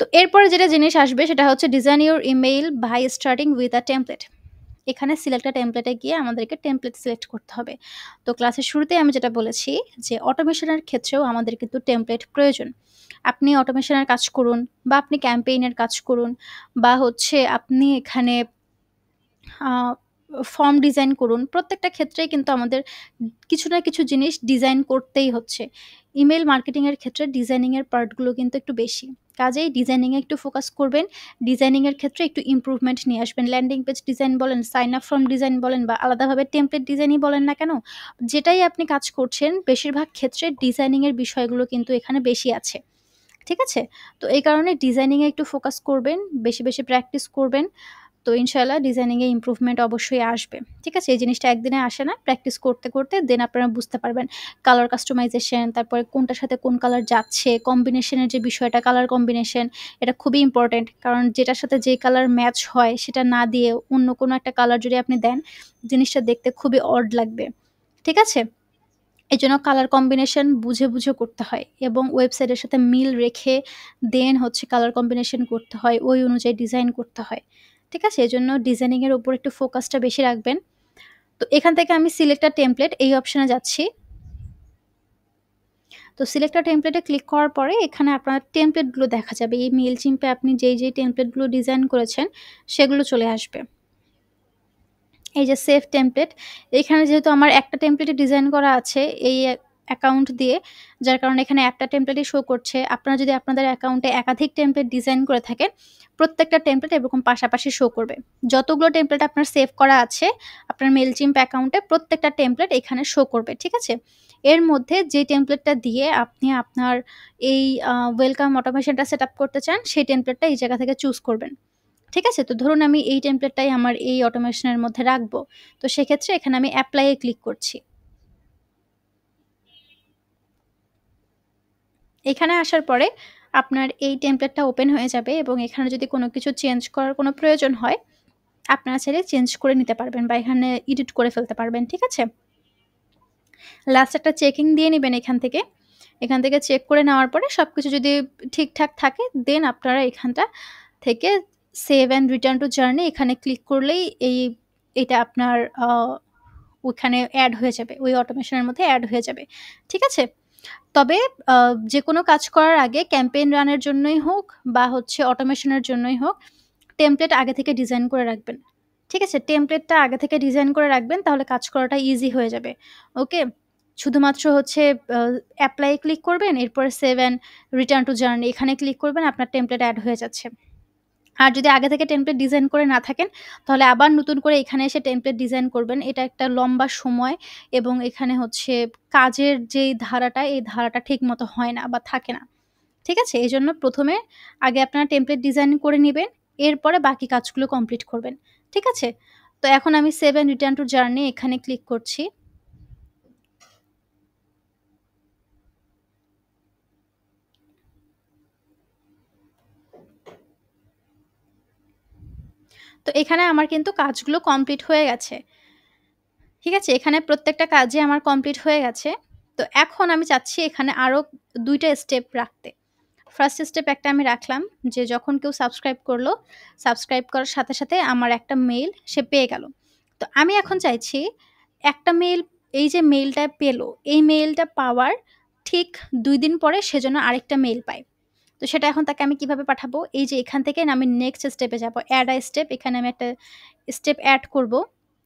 তো এরপরে যেটা জিনিস আসবে সেটা হচ্ছে design your email by starting with a template. এখানে সিলেক্ট আ টেমপ্লেটে গিয়ে আমাদেরকে টেমপ্লেট সিলেক্ট করতে হবে। তো ক্লাসের শুরুতেই আমি যেটা বলেছি যে অটোমেশনের ক্ষেত্রেও আমাদের কিন্তু টেমপ্লেট প্রয়োজন। আপনি অটোমেশনের কাজ করুন বা আপনি ক্যাম্পেইনের কাজ করুন বা হচ্ছে আপনি এখানে আ ফর্ম ডিজাইন করুন। প্রত্যেকটা ক্ষেত্রেই কিন্তু আমাদের কিছু না কিছু জিনিস ডিজাইন করতেই হচ্ছে। ইমেইল মার্কেটিং এর ক্ষেত্রে ডিজাইনিং এর পার্টগুলো কিন্তু একটু বেশি। কাজেই ডিজাইনিং এ একটু ফোকাস করবেন। ডিজাইনিং এর ক্ষেত্রে একটু ইমপ্রুভমেন্ট নিয়ে আসবেন। ল্যান্ডিং পেজ ডিজাইন বলেন, সাইন আপ ফর্ম ডিজাইন বলেন বা আলাদাভাবে টেমপ্লেট ডিজাইনই বলেন না কেন? যেটাই আপনি কাজ করছেন বেশিরভাগ ক্ষেত্রে ডিজাইনিং এর বিষয়গুলো কিন্তু এখানে বেশি আছে। ঠিক আছে? তো এই কারণে ডিজাইনিং এ একটু ফোকাস করবেন, বেশি, বেশি প্র্যাকটিস করবেন। তো ইনশাআল্লাহ ডিজাইনিং এ ইমপ্রুভমেন্ট অবশ্যই আসবে। ঠিক আছে? এই জিনিসটা একদিনে আসে না। প্র্যাকটিস করতে, করতে দেন আপনারা বুঝতে পারবেন। কালার কাস্টমাইজেশন, তারপরে কোনটার সাথে কোন কালার যাচ্ছে, কম্বিনেশন এর যে বিষয়টা, কালার কম্বিনেশন এটা খুবই ইম্পোর্টেন্ট। কারণ যেটার সাথে যে কালার ম্যাচ হয় সেটা না দিয়ে অন্য কোনো একটা কালার যদি আপনি দেন, জিনিসটা দেখতে খুবই অড লাগবে। ঠিক আছে? এজন্য কালার কম্বিনেশন বুঝে, বুঝে করতে হয় এবং ওয়েবসাইটের সাথে মিল রেখে দেন হচ্ছে কালার কম্বিনেশন করতে হয়। ওই অনুযায়ী ডিজাইন করতে হয়। ঠিক আছে? এজন্য ডিজাইনিং এর উপর একটু ফোকাসটা বেশি রাখবেন। তো এখান থেকে আমি সিলেক্ট আ টেমপ্লেট এই অপশনে যাচ্ছি। তো সিলেক্ট আ টেমপ্লেটে ক্লিক করার পরে এখানে আপনার টেমপ্লেটগুলো দেখা যাবে। এই মেইলচিম্প এ আপনি যেই টেমপ্লেটগুলো ডিজাইন করেছেন সেগুলো চলে আসবে। এই যে সেভ টেমপ্লেট, এখানে যেহেতু আমার একটা টেমপ্লেটই ডিজাইন করা আছে এই অ্যাকাউন্ট দিয়ে, যার কারণে এখানে একটা টেমপ্লেটই শো করছে। আপনারা যদি আপনাদের অ্যাকাউন্টে একাধিক টেমপ্লেট ডিজাইন করে থাকেন, প্রত্যেকটা টেমপ্লেট এরকম পাশাপাশি শো করবে। যতগুলো টেমপ্লেট আপনার সেভ করা আছে, আপনার মেইলচিম্প অ্যাকাউন্টে প্রত্যেকটা টেমপ্লেট এখানে শো করবে। ঠিক আছে? এর মধ্যে যে টেমপ্লেটটা দিয়ে আপনি আপনার এই ওয়েলকাম অটোমেশনটা সেটআপ করতে চান, সেই টেমপ্লেটটা এই জায়গা থেকে চুজ করবেন। ঠিক আছে? তো ধরুন আমি এই টেমপ্লেটটাই আমার এই অটোমেশনের মধ্যে রাখবো। তো সেক্ষেত্রে এখানে আমি এপ্লাই এ ক্লিক করছি। এখানে আসার পরে আপনার এই টেমপ্লেটটা ওপেন হয়ে যাবে এবং এখানে যদি কোনো কিছু চেঞ্জ করার কোনো প্রয়োজন হয়, আপনারা চাইলে চেঞ্জ করে নিতে পারবেন বা এখানে এডিট করে ফেলতে পারবেন। ঠিক আছে? লাস্ট একটা চেকিং দিয়ে নিবেন এখান থেকে। এখান থেকে চেক করে নেওয়ার পরে সবকিছু যদি ঠিকঠাক থাকে দেন আপনারা এখানটা থেকে save and return to journey এখানে ক্লিক করলেই এটা আপনার আ ওখানে এড হয়ে যাবে। ওই অটোমেশনের মধ্যে এড হয়ে যাবে। ঠিক আছে? তবে আ যেকোনো কাজ করার আগে ক্যাম্পেইন রানের জন্যই হোক বা হচ্ছে অটোমেশনের জন্যই হোক, টেমপ্লেট আগে থেকে ডিজাইন করে রাখবেন। ঠিক আছে? টেমপ্লেটটা আগে থেকে ডিজাইন করে রাখবেন তাহলে কাজ করাটা ইজি হয়ে যাবে। ওকে? শুধুমাত্র হচ্ছে আ এপ্লাই এ ক্লিক করবেন, এরপরে save and return to journey এখানে ক্লিক করবেন, আপনার টেমপ্লেট এড হয়ে যাচ্ছে। আর যদি আগে থেকে টেমপ্লেট ডিজাইন করে না থাকেন, তাহলে আবার নতুন করে এখানে এসে টেমপ্লেট ডিজাইন করবেন। এটা একটা লম্বা সময় এবং এখানে হচ্ছে কাজের যেই ধারাটা, এই ধারাটা ঠিকমতো হয় না বা থাকে না। ঠিক আছে? এজন্য ১ম এ আগে আপনারা টেমপ্লেট ডিজাইন করে নিবেন। এরপরে বাকি কাজগুলো কমপ্লিট করবেন। ঠিক আছে? তো এখন আমি save and return to journey এখানে ক্লিক করছি। তো এখানে আমার কিন্তু কাজগুলো কমপ্লিট হয়ে গেছে। ঠিক আছে? এখানে প্রত্যেকটা কাজই আমার কমপ্লিট হয়ে গেছে। তো এখন আমি চাচ্ছি এখানে আরো ২ টা স্টেপ রাখতে। ফার্স্ট স্টেপ একটা আমি রাখলাম যে যখন কেউ সাবস্ক্রাইব করলো, সাবস্ক্রাইব করার সাথে, সাথে আমার একটা মেইল সে পেয়ে গেল। তো আমি এখন চাইছি একটা মেইল, এই যে মেইলটা পেলো, এই মেইলটা পাওয়ার ঠিক ২ দিন পরে সে যেন আরেকটা মেইল পায়। তো সেটা এখন তাকে আমি কিভাবে পাঠাবো? এই যে এখান থেকে না আমি নেক্সট স্টেপে যাবো। এড আ স্টেপ, এখানে আমি একটা স্টেপ এড করব।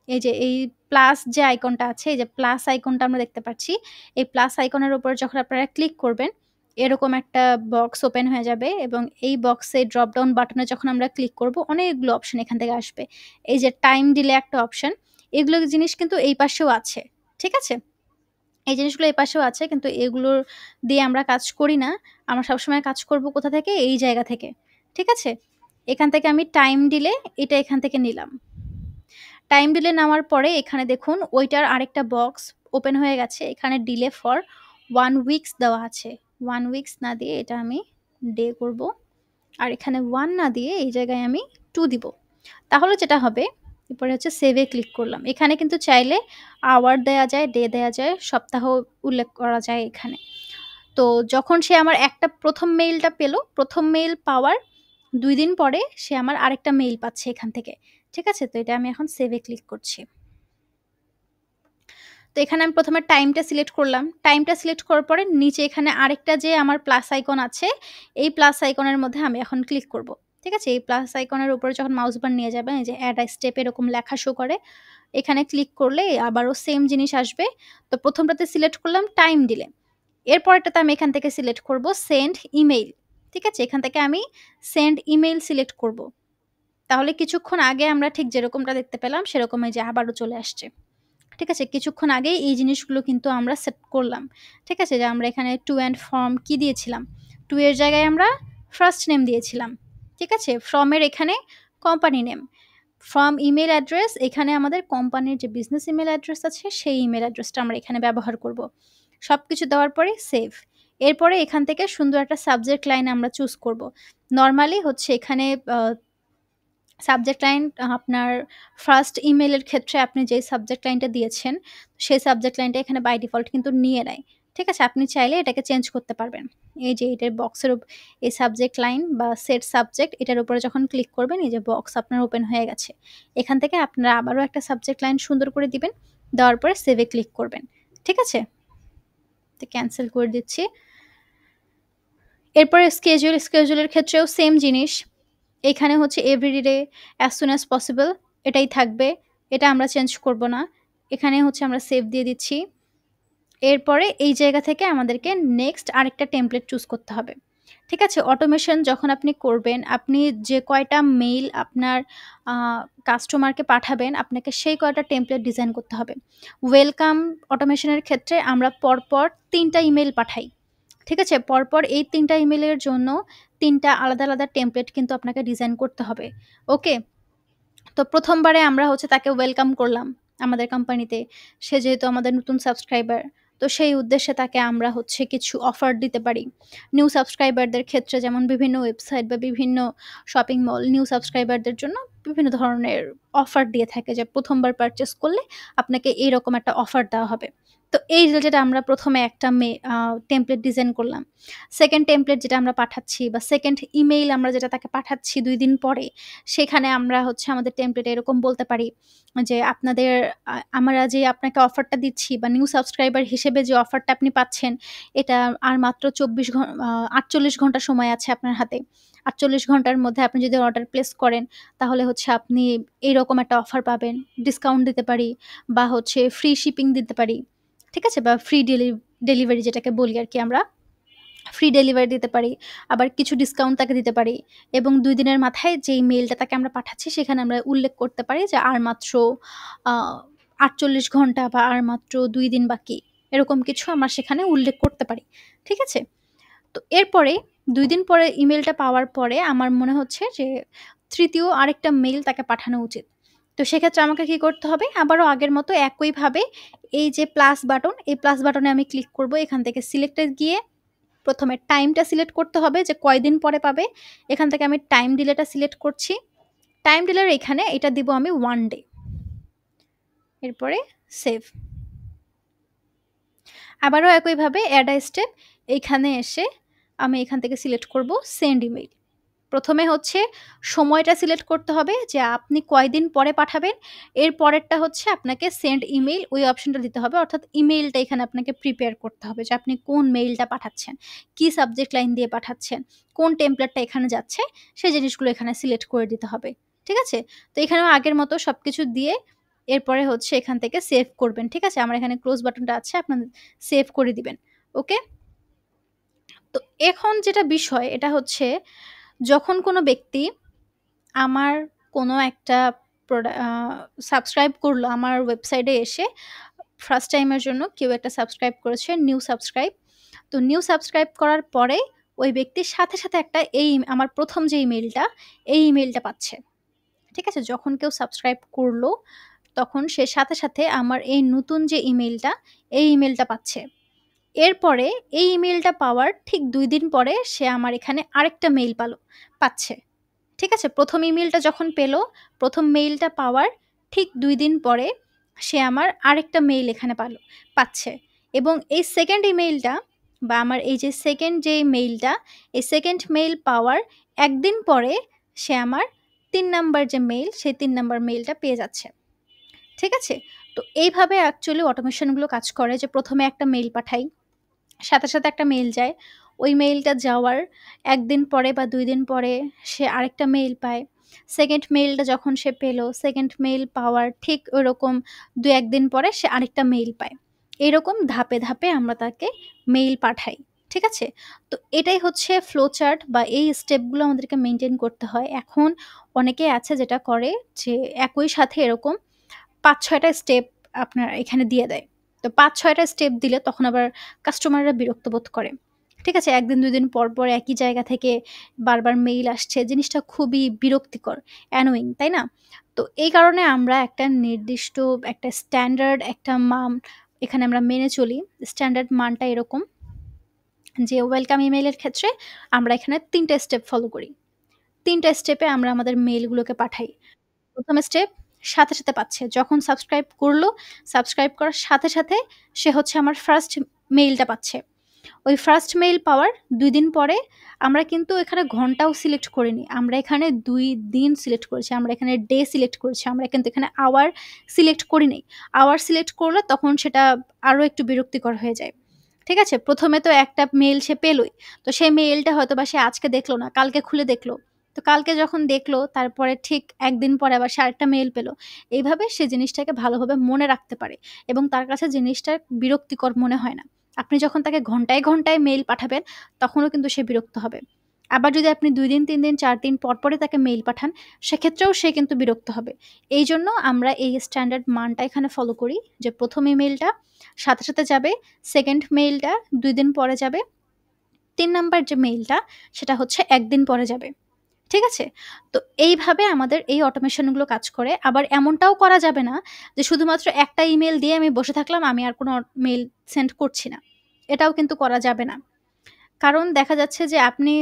এই যে এই প্লাস যে আইকনটা আছে, এই যে প্লাস আইকনটা আমরা দেখতে পাচ্ছি। এই প্লাস আইকনের উপর যখন আপনারা ক্লিক করবেন, এরকম একটা বক্স ওপেন হয়ে যাবে এবং এই বক্সে ড্রপ ডাউন বাটনে যখন আমরা ক্লিক করব, অনেকগুলো অপশন এখান থেকে আসবে। এই যে টাইম ডিলে একটা অপশন, এগুলো জিনিস কিন্তু এই পাশেও আছে। ঠিক আছে? এই জিনিসগুলো এই পাশেও আছে কিন্তু এগুলোর দিয়ে আমরা কাজ করি না। আমরা সবসময় কাজ করব কোথা থেকে? এই জায়গা থেকে। ঠিক আছে? এখান থেকে আমি টাইম ডিলে এটা এখান থেকে নিলাম। টাইম ডিলে নেওয়ার পরে এখানে দেখুন ওইটার আরেকটা বক্স ওপেন হয়ে গেছে। এখানে ডিলে ফর 1 উইকস দেওয়া আছে। 1 উইকস না দিয়ে এটা আমি ডে করব। আর এখানে 1 না দিয়ে এই জায়গায় আমি 2 দিব। তাহলে যেটা হবে, এরপরে হচ্ছে সেভে ক্লিক করলাম। এখানে কিন্তু চাইলে আওয়ার দেয়া যায়, ডে দেয়া যায়, সপ্তাহ উল্লেখ করা যায় এখানে। তো যখন সে আমার একটা ১ম মেইলটা পেল, ১ম মেইল পাওয়ার ২ দিন পরে সে আমার আরেকটা মেইল পাচ্ছে এখান থেকে। ঠিক আছে? তো এটা আমি এখন সেভে ক্লিক করছি। তো এখানে আমি ১ম এ টাইমটা সিলেক্ট করলাম। টাইমটা সিলেক্ট করার পরে নিচে এখানে আরেকটা যে আমার প্লাস আইকন আছে, এই প্লাস আইকনের মধ্যে আমি এখন ক্লিক করব। ঠিক আছে? এই প্লাস আইকনের উপরে যখন মাউস বার নিয়ে যাবেন, এই যে এড আ স্টেপ এরকম লেখা শো করে। এখানে ক্লিক করলে আবারও সেম জিনিস আসবে। তো ১ম টাতে সিলেক্ট করলাম টাইম ডিলে। এরপরেরটাতে আমি এখান থেকে সিলেক্ট করব সেন্ড ইমেইল। ঠিক আছে? এখান থেকে আমি সেন্ড ইমেইল সিলেক্ট করব। তাহলে কিছুক্ষণ আগে আমরা ঠিক যেরকমটা দেখতে পেলাম সেরকম এই যে আবারও চলে আসছে। ঠিক আছে? কিছুক্ষণ আগেই এই জিনিসগুলো কিন্তু আমরা সেট করলাম। ঠিক আছে? যে আমরা এখানে টু অ্যান্ড ফ্রম কি দিয়েছিলাম? টু এর জায়গায় আমরা ফার্স্ট নেম দিয়েছিলাম। ঠিক আছে? ফ্রম এর এখানে company name. From email address এখানে আমাদের কোম্পানির যে বিজনেস ইমেইল অ্যাড্রেস আছে সেই ইমেইল অ্যাড্রেসটা আমরা এখানে ব্যবহার করব। সবকিছু দেওয়ার পরে সেভ। এরপরে এখান থেকে সুন্দর একটা সাবজেক্ট লাইন আমরা চুজ করব। নরমালি হচ্ছে এখানে সাবজেক্ট লাইন আপনার ফার্স্ট ইমেইলের ক্ষেত্রে আপনি যেই সাবজেক্ট লাইনটা দিয়েছেন, সেই সাবজেক্ট লাইনটা এখানে বাই ডিফল্ট কিন্তু নিয়ে নেয়। ঠিক আছে? আপনি চাইলে এটাকে চেঞ্জ করতে পারবেন। এই যে এটার বক্সের এই সাবজেক্ট লাইন বা সেট সাবজেক্ট এটার উপরে যখন ক্লিক করবেন, এই যে বক্স আপনার ওপেন হয়ে গেছে। এখান থেকে আপনারা আবারও একটা সাবজেক্ট লাইন সুন্দর করে দিবেন। দেওয়ার পরে সেভে ক্লিক করবেন। ঠিক আছে? তো ক্যানসেল করে দিচ্ছি। এরপরে স্কেডিউলের ক্ষেত্রেও সেম জিনিস। এখানে হচ্ছে everyday as soon as possible এটাই থাকবে। এটা আমরা চেঞ্জ করব না। এখানে হচ্ছে আমরা সেভ দিয়ে দিচ্ছি। এরপরে এই জায়গা থেকে আমাদেরকে নেক্সট আরেকটা টেমপ্লেট চুজ করতে হবে। ঠিক আছে? অটোমেশন যখন আপনি করবেন, আপনি যে কয়টা মেইল আপনার আ কাস্টমারকে পাঠাবেন, আপনাকে সেই কয়টা টেমপ্লেট ডিজাইন করতে হবে। ওয়েলকাম অটোমেশনের ক্ষেত্রে আমরা পরপর ৩ টা ইমেইল পাঠাই। ঠিক আছে? পরপর এই ৩ টা ইমেইলের জন্য ৩ টা আলাদা, আলাদা টেমপ্লেট কিন্তু আপনাকে ডিজাইন করতে হবে। ওকে? তো ১ম বারে আমরা হচ্ছে তাকে ওয়েলকাম করলাম আমাদের কোম্পানিতে। সে যেহেতু আমাদের নতুন সাবস্ক্রাইবার, তো সেই উদ্দেশ্যে তাকে আমরা হচ্ছে কিছু অফার দিতে পারি। নিউ সাবস্ক্রাইবারদের ক্ষেত্রে যেমন বিভিন্ন ওয়েবসাইট বা বিভিন্ন শপিং মল নিউ সাবস্ক্রাইবারদের জন্য বিভিন্ন ধরনের অফার দিয়ে থাকে যে ১ম বার পারচেজ করলে আপনাকে এইরকম একটা অফার দেওয়া হবে। তো এই রিলেটেড আমরা ১ম এ একটা টেমপ্লেট ডিজাইন করলাম। 2nd টেমপ্লেট যেটা আমরা পাঠাচ্ছি বা 2nd ইমেইল আমরা যেটা তাকে পাঠাচ্ছি ২ দিন পরে, সেখানে আমরা হচ্ছে আমাদের টেমপ্লেটে এরকম বলতে পারি যে, আপনাদের আমরা যে আপনাকে অফারটা দিচ্ছি বা নিউ সাবস্ক্রাইবার হিসেবে যে অফারটা আপনি পাচ্ছেন, এটা আর মাত্র ৪৮ ঘন্টা সময় আছে আপনার হাতে। ৪৮ ঘন্টার মধ্যে আপনি যদি অর্ডার প্লেস করেন, তাহলে হচ্ছে আপনি এইরকম একটা অফার পাবেন। ডিসকাউন্ট দিতে পারি বা হচ্ছে ফ্রি শিপিং দিতে পারি। ঠিক আছে? বা ফ্রি ডেলিভারি যেটাকে বলি আরকি আমরা। ফ্রি ডেলিভারি দিতে পারি। আবার কিছু ডিসকাউন্ট তাকে দিতে পারি এবং ২ দিনের মাথায় যেই মেইলটা তাকে আমরা পাঠাচ্ছি সেখানে আমরা উল্লেখ করতে পারি যে আর মাত্র আ ৪৮ ঘন্টা বা আর মাত্র ২ দিন বাকি। এরকম কিছু আমরা সেখানে উল্লেখ করতে পারি। ঠিক আছে? তো এরপরে ২ দিন পরে ইমেইলটা পাওয়ার পরে আমার মনে হচ্ছে যে ৩য় আরেকটা মেইল তাকে পাঠানো উচিত। তো সেক্ষেত্রে আমাকে কি করতে হবে? আবারও আগের মতো একইভাবে এই যে প্লাস বাটন, এই প্লাস বাটনে আমি ক্লিক করব। এখান থেকে সিলেক্টে গিয়ে ১ম এ টাইমটা সিলেক্ট করতে হবে যে কয়দিন পরে পাবে। এখান থেকে আমি টাইম ডিলেটা সিলেক্ট করছি। টাইম ডিলের এখানে এটা দিব আমি 1 ডে। এরপরে সেভ। আবারও একইভাবে অ্যাড আ স্টেপ, এইখানে এসে আমি এখান থেকে সিলেক্ট করব সেন্ড ইমেইল। প্রথমে হচ্ছে সময়টা সিলেক্ট করতে হবে যে আপনি কয়দিন পরে পাঠাবেন। এর পরেরটা হচ্ছে আপনাকে সেন্ড ইমেইল ওই অপশনটা দিতে হবে। অর্থাৎ ইমেইলটা এখানে আপনাকে প্রিপেয়ার করতে হবে যে আপনি কোন মেইলটা পাঠাচ্ছেন, কি সাবজেক্ট লাইন দিয়ে পাঠাচ্ছেন, কোন টেমপ্লেটটা এখানে যাচ্ছে, সেই জিনিসগুলো এখানে সিলেক্ট করে দিতে হবে। ঠিক আছে? তো এখানেও আগের মতো সবকিছু দিয়ে এরপরে হচ্ছে এখান থেকে সেভ করবেন। ঠিক আছে? আমার এখানে ক্লোজ বাটনটা আছে, আপনারা সেভ করে দিবেন। ওকে? তো এখন যেটা বিষয় এটা হচ্ছে যখন কোনো ব্যক্তি আমার কোনো একটা সাবস্ক্রাইব করলো আমার ওয়েবসাইটে এসে, ফার্স্ট টাইমের জন্য কেউ একটা সাবস্ক্রাইব করেছে, নিউ সাবস্ক্রাইব। তো নিউ সাবস্ক্রাইব করার পরে ওই ব্যক্তির সাথে, সাথে একটা আমার ১ম যে ইমেইলটা, এই ইমেইলটা পাচ্ছে। ঠিক আছে? যখন কেউ সাবস্ক্রাইব করলো, তখন সে সাথে, সাথে আমার এই নতুন যে ইমেইলটা, এই ইমেইলটা পাচ্ছে। এরপরে এই ইমেইলটা পাওয়ার ঠিক ২ দিন পরে সে আমার এখানে আরেকটা মেইল পাচ্ছে। ঠিক আছে? ১ম ইমেইলটা যখন পেল, ১ম মেইলটা পাওয়ার ঠিক ২ দিন পরে সে আমার আরেকটা মেইল এখানে পাচ্ছে। এবং এই 2nd ইমেইলটা বা আমার এই যে 2nd যে মেইলটা, এই 2nd মেইল পাওয়ার ১ দিন পরে সে আমার ৩ নাম্বার যে মেইল, সেই ৩ নাম্বার মেইলটা পেয়ে যাচ্ছে। ঠিক আছে? তো এইভাবে অ্যাকচুয়ালি অটোমেশনগুলো কাজ করে যে ১ম এ একটা মেইল পাঠাই, সাথে, সাথে একটা মেইল যায়। ওই মেইলটা যাওয়ার ১ দিন পরে বা ২ দিন পরে সে আরেকটা মেইল পায়। 2nd মেইলটা যখন সে পেল, 2nd মেইল পাওয়ার ঠিক ওরকম ২-১ দিন পরে সে আরেকটা মেইল পায়। এরকম ধাপে, ধাপে আমরা তাকে মেইল পাঠাই। ঠিক আছে? তো এটাই হচ্ছে ফ্লো চার্ট বা এই স্টেপগুলো আমাদেরকে মেইনটেইন করতে হয়। এখন অনেকেই আছে যেটা করে যে একই সাথে এরকম ৫-৬ টা স্টেপ আপনার এখানে দিয়ে দেয়। তো ৫-৬ টা স্টেপ দিলে তখন আবার কাস্টমাররা বিরক্ত বোধ করে। ঠিক আছে? ১ দিন ২ দিন পর, পর একই জায়গা থেকে বারবার মেইল আসছে। জিনিসটা খুবই বিরক্তিকর, অ্যানোয়িং, তাই না? তো এই কারণে আমরা একটা নির্দিষ্ট একটা স্ট্যান্ডার্ড একটা মান এখানে আমরা মেনে চলি। স্ট্যান্ডার্ড মানটা এরকম যে ওয়েলকাম ইমেইলের ক্ষেত্রে আমরা এখানে ৩ টা স্টেপ ফলো করি। ৩ টা স্টেপে আমরা আমাদের মেইলগুলোকে পাঠাই। ১ম স্টেপ সাথে, সাথে পাচ্ছে। যখন সাবস্ক্রাইব করলো, সাবস্ক্রাইব করার সাথে, সাথে সে হচ্ছে আমার ফার্স্ট মেইলটা পাচ্ছে। ওই ফার্স্ট মেইল পাওয়ার ২ দিন পরে আমরা কিন্তু এখানে ঘন্টাও সিলেক্ট করিনি। আমরা এখানে ২ দিন সিলেক্ট করেছি। আমরা এখানে ডে সিলেক্ট করেছি। আমরা কিন্তু এখানে আওয়ার সিলেক্ট করি নাই। আওয়ার সিলেক্ট করলে তখন সেটা আরো একটু বিরক্তিকর হয়ে যায়। ঠিক আছে? ১ম এ তো একটা মেইল সে পেলই। তো সেই মেইলটা হয়তোবা সে আজকে দেখল না, কালকে খুলে দেখল। তো কালকে যখন দেখলো তারপরে ঠিক ১ দিন পরে আবার সে আরেকটা মেইল পেল। এইভাবে সে জিনিসটাকে ভালোভাবে মনে রাখতে পারে এবং তার কাছে জিনিসটা বিরক্তিকর মনে হয় না। আপনি যখন তাকে ঘন্টায়, ঘন্টায় মেইল পাঠাবেন তখনও কিন্তু সে বিরক্ত হবে। আবার যদি আপনি ২ দিন, ৩ দিন, ৪ দিন পর, পরে তাকে মেইল পাঠান সেক্ষেত্রেও সে কিন্তু বিরক্ত হবে। এইজন্য আমরা এই স্ট্যান্ডার্ড মানটা এখানে ফলো করি যে ১ম ইমেইলটা সাথে, সাথে যাবে, 2nd মেইলটা ২ দিন পরে যাবে, ৩ নাম্বার যে মেইলটা সেটা হচ্ছে ১ দিন পরে যাবে। ঠিক আছে? তো এইভাবে আমাদের এই অটোমেশনগুলো কাজ করে। আবার এমনটাও করা যাবে না যে শুধুমাত্র একটা ইমেইল দিয়ে আমি বসে থাকলাম, আমি আর কোনো মেইল সেন্ড করছি না। এটাও কিন্তু করা যাবে না। কারণ দেখা যাচ্ছে যে আপনি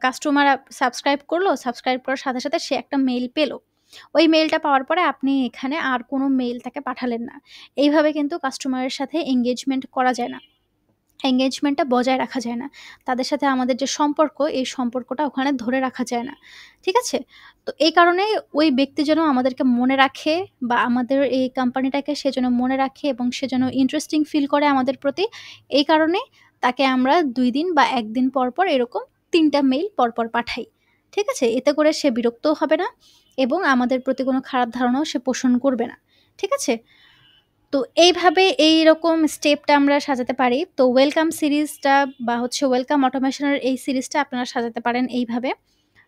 কাস্টমার সাবস্ক্রাইব করলো, সাবস্ক্রাইব করার সাথে, সাথে সে একটা মেইল পেল। ওই মেইলটা পাওয়ার পরে আপনি এখানে আর কোনো মেইল তাকে পাঠালেন না। এইভাবে কিন্তু কাস্টমারের সাথে এনগেজমেন্ট করা যায় না। এনগেজমেন্টটা বজায় রাখা যায় না। তাদের সাথে আমাদের যে সম্পর্ক, এই সম্পর্কটা ওখানে ধরে রাখা যায় না। ঠিক আছে? তো এই কারণেই ওই ব্যক্তি যেন আমাদেরকে মনে রাখে বা আমাদের এই কোম্পানিটাকে সে যেন মনে রাখে এবং সে যেন ইন্টারেস্টিং ফিল করে আমাদের প্রতি, এই কারণে তাকে আমরা ২ দিন বা ১ দিন পর, পর এরকম ৩ টা মেইল পরপর পাঠাই। ঠিক আছে? এতে করে সে বিরক্তও হবে না এবং আমাদের প্রতি কোনো খারাপ ধারণাও সে পোষণ করবে না। ঠিক আছে? তো এইভাবে এইরকম স্টেপটা আমরা সাজাতে পারি। তো ওয়েলকাম সিরিজটা বা হচ্ছে ওয়েলকাম অটোমেশন এর এই সিরিজটা আপনারা সাজাতে পারেন এইভাবে।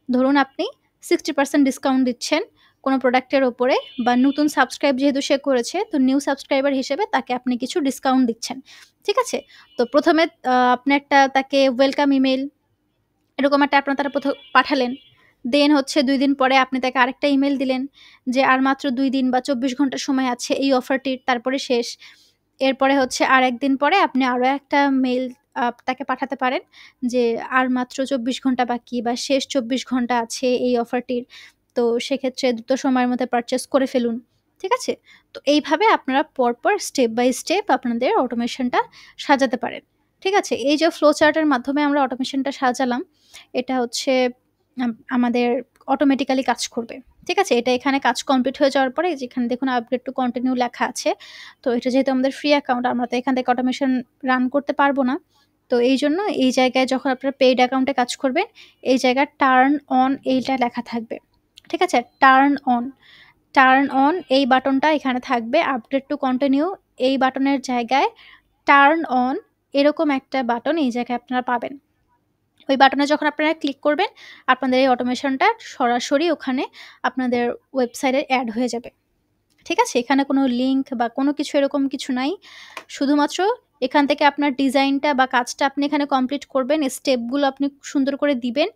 ধরুন আপনি 60% ডিসকাউন্ট দিচ্ছেন কোনো প্রোডাক্টের উপরে বা নতুন সাবস্ক্রাইব যেহেতু সে করেছে, তো নিউ সাবস্ক্রাইবার হিসেবে তাকে আপনি কিছু ডিসকাউন্ট দিচ্ছেন। ঠিক আছে? তো ১ম এ আপনি একটা তাকে ওয়েলকাম ইমেইল এরকম একটা আপনার তারা পাঠালেন। দেন হচ্ছে ২ দিন পরে আপনি তাকে আরেকটা ইমেইল দিলেন যে, আর মাত্র ২ দিন বা ২৪ ঘন্টা সময় আছে এই অফারটির, তারপরে শেষ। এরপরে হচ্ছে আর ১ দিন পরে আপনি আরো একটা মেইল তাকে পাঠাতে পারেন যে, আর মাত্র ২৪ ঘন্টা বাকি বা শেষ ২৪ ঘন্টা আছে এই অফারটির। তো সেক্ষেত্রে দ্রুত সময়ের মধ্যে পারচেজ করে ফেলুন। ঠিক আছে? তো এইভাবে আপনারা পরপর স্টেপ বাই স্টেপ আপনাদের অটোমেশনটা সাজাতে পারেন। ঠিক আছে? এই যে ফ্লো চার্টের মাধ্যমে আমরা অটোমেশনটা সাজালাম, এটা হচ্ছে আমাদের অটোমেটিক্যালি কাজ করবে। ঠিক আছে? এটা এখানে কাজ কমপ্লিট হয়ে যাওয়ার পরে যেখানে দেখুন আপগ্রেড টু কন্টিনিউ লেখা আছে। তো এটা যেহেতু আমাদের ফ্রি অ্যাকাউন্ট আমরা তো এখান থেকে অটোমেশন রান করতে পারব না। তো এইজন্য এই জায়গায় যখন আপনারা পেইড অ্যাকাউন্টে কাজ করবেন, এই জায়গায় টার্ন অন এইটা লেখা থাকবে। ঠিক আছে? টার্ন অন এই বাটনটা এখানে থাকবে। আপগ্রেড টু কন্টিনিউ এই বাটনের জায়গায় টার্ন অন এরকম একটা বাটন এই জায়গায় আপনারা পাবেন। ওই বাটনে যখন আপনারা ক্লিক করবেন, আপনাদের এই অটোমেশনটা সরাসরি ওখানে আপনাদের ওয়েবসাইটে এড হয়ে যাবে। ঠিক আছে? এখানে কোনো লিঙ্ক বা কোনো কিছু এরকম কিছু নাই। শুধুমাত্র এখান থেকে আপনার ডিজাইনটা বা কাজটা আপনি এখানে কমপ্লিট করবেন। স্টেপগুলো আপনি সুন্দর করে দিবেন।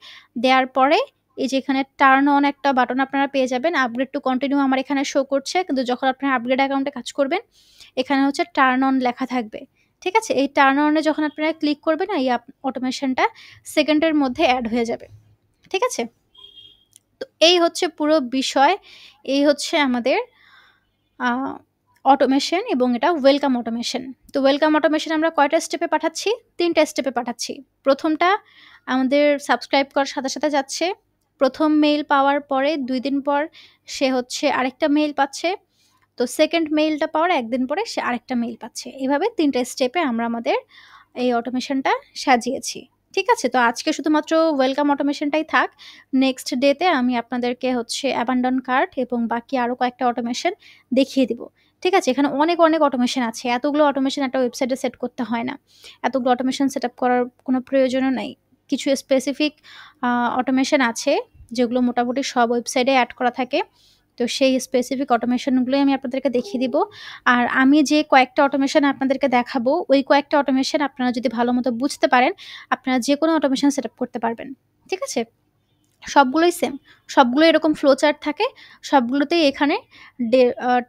দেওয়ার পরে এই যে এখানে টার্ন অন একটা বাটন আপনারা পেয়ে যাবেন। আপগ্রেড টু কন্টিনিউ আমার এখানে শো করছে। কিন্তু যখন আপনারা আপগ্রেড অ্যাকাউন্টে কাজ করবেন, এখানে হচ্ছে টার্ন অন লেখা থাকবে। ঠিক আছে? এই টার্ন অনে যখন আপনারা ক্লিক করবেন, এই অটোমেশনটা সেকেন্ডের মধ্যে এড হয়ে যাবে। ঠিক আছে? তো এই হচ্ছে পুরো বিষয়। এই হচ্ছে আমাদের আ অটোমেশন এবং এটা ওয়েলকাম অটোমেশন। তো ওয়েলকাম অটোমেশন আমরা কয়টা স্টেপে পাঠাচ্ছি? ৩ টা স্টেপে পাঠাচ্ছি। ১ম টা আমাদের সাবস্ক্রাইব করার সাথে, সাথে যাচ্ছে। ১ম মেইল পাওয়ার পরে ২ দিন পর সে হচ্ছে আরেকটা মেইল পাচ্ছে। তো 2nd মেইলটা পাওয়ার ১ দিন পরে সে আরেকটা মেইল পাচ্ছে। এভাবে ৩ টা স্টেপে আমরা আমাদের এই অটোমেশনটা সাজিয়েছি। ঠিক আছে? তো আজকে শুধুমাত্র ওয়েলকাম অটোমেশনটাই থাক। নেক্সট ডেতে আমি আপনাদেরকে হচ্ছে অ্যাবান্ডন কার্ট এবং বাকি আরো কয়েকটা অটোমেশন দেখিয়ে দিব। ঠিক আছে? এখানে অনেক, অনেক অটোমেশন আছে। এতগুলো অটোমেশন একটা ওয়েবসাইটে সেট করতে হয় না। এতগুলো অটোমেশন সেটআপ করার কোনো প্রয়োজনও নাই। কিছু স্পেসিফিক আ অটোমেশন আছে যেগুলো মোটামুটি সব ওয়েবসাইটে এড করা থাকে। তো সেই স্পেসিফিক অটোমেশনগুলোই আমি আপনাদেরকে দেখিয়ে দিব। আর আমি যে কয়েকটা অটোমেশন আপনাদেরকে দেখাবো, ওই কয়েকটা অটোমেশন আপনারা যদি ভালোমতো বুঝতে পারেন, আপনারা যেকোনো অটোমেশন সেটআপ করতে পারবেন। ঠিক আছে? সবগুলোই সেম। সবগুলো এরকম ফ্লো চার্ট থাকে। সবগুলোতেই এখানে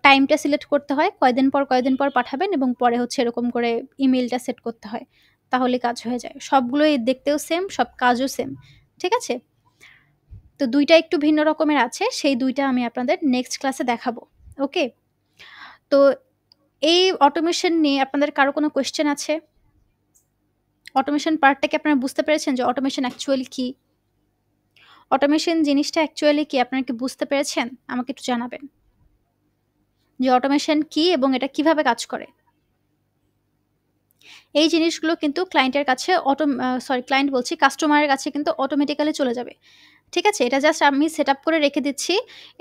টাইমটা সিলেক্ট করতে হয়। কয়দিন পর পাঠাবেন এবং পরে হচ্ছে এরকম করে ইমেইলটা সেট করতে হয়। তাহলে কাজ হয়ে যায়। সবগুলোই দেখতেও সেম, সব কাজও সেম। ঠিক আছে? তো ২ টা একটু ভিন্ন রকমের আছে। সেই ২ টা আমি আপনাদের নেক্সট ক্লাসে দেখাবো। ওকে? তো এই অটোমেশন নিয়ে আপনাদের কারো কোনো কোয়েশ্চেন আছে? অটোমেশন পার্টটা কি আপনারা বুঝতে পেরেছেন যে অটোমেশন অ্যাকচুয়ালি কি? অটোমেশন জিনিসটা অ্যাকচুয়ালি কি আপনারা কি বুঝতে পেরেছেন? আমাকে একটু জানাবেন। যে অটোমেশন কি এবং এটা কিভাবে কাজ করে? এই জিনিসগুলো কিন্তু ক্লায়েন্টের কাছে ক্লায়েন্ট বলছি কাস্টমারের কাছে কিন্তু অটোমেটিক্যালি চলে যাবে। ঠিক আছে? এটা জাস্ট আমি সেটআপ করে রেখে দিচ্ছি।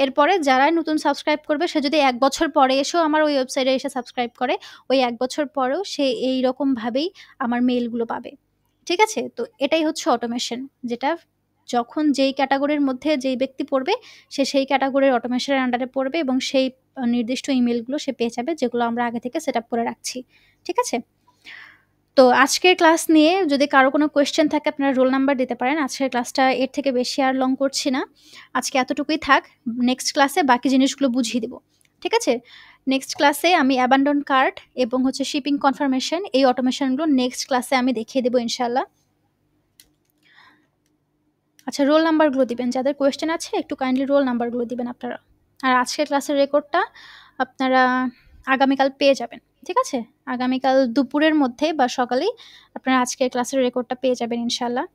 এরপরে যারাই নতুন সাবস্ক্রাইব করবে সে যদি ১ বছর পরে এসেও আমার ওই ওয়েবসাইটে এসে সাবস্ক্রাইব করে, ওই ১ বছর পরেও সে এইরকমভাবেই আমার মেইলগুলো পাবে। ঠিক আছে? তো এটাই হচ্ছে অটোমেশন। যেটা যখন যেই ক্যাটেগরির মধ্যে যেই ব্যক্তি পড়বে, সে সেই ক্যাটেগরির অটোমেশনের আন্ডারে পড়বে এবং সেই নির্দিষ্ট ইমেইলগুলো সে পেয়ে যাবে যেগুলো আমরা আগে থেকে সেটআপ করে রাখছি। ঠিক আছে? তো আজকের ক্লাস নিয়ে যদি কারো কোনো কোয়েশ্চেন থাকে আপনারা রোল নাম্বার দিতে পারেন। আজকের ক্লাসটা এর থেকে বেশি আর লং করছি না। আজকে এতটুকুই থাক। নেক্সট ক্লাসে বাকি জিনিসগুলো বুঝিয়ে দিব। ঠিক আছে? নেক্সট ক্লাসে আমি অ্যাবান্ডন কার্ট এবং হচ্ছে শিপিং কনফার্মেশন এই অটোমেশনগুলো নেক্সট ক্লাসে আমি দেখিয়ে দেব ইনশাআল্লাহ। আচ্ছা রোল নাম্বারগুলো দিবেন। যাদের কোয়েশ্চেন আছে একটু কাইন্ডলি রোল নাম্বারগুলো দিবেন আপনারা। আর আজকের ক্লাসের রেকর্ডটা আপনারা আগামীকাল পেয়ে যাবেন। ঠিক আছে? আগামীকাল দুপুরের মধ্যে বা সকালেই আপনারা আজকের ক্লাসের রেকর্ডটা পেয়ে যাবেন ইনশাআল্লাহ।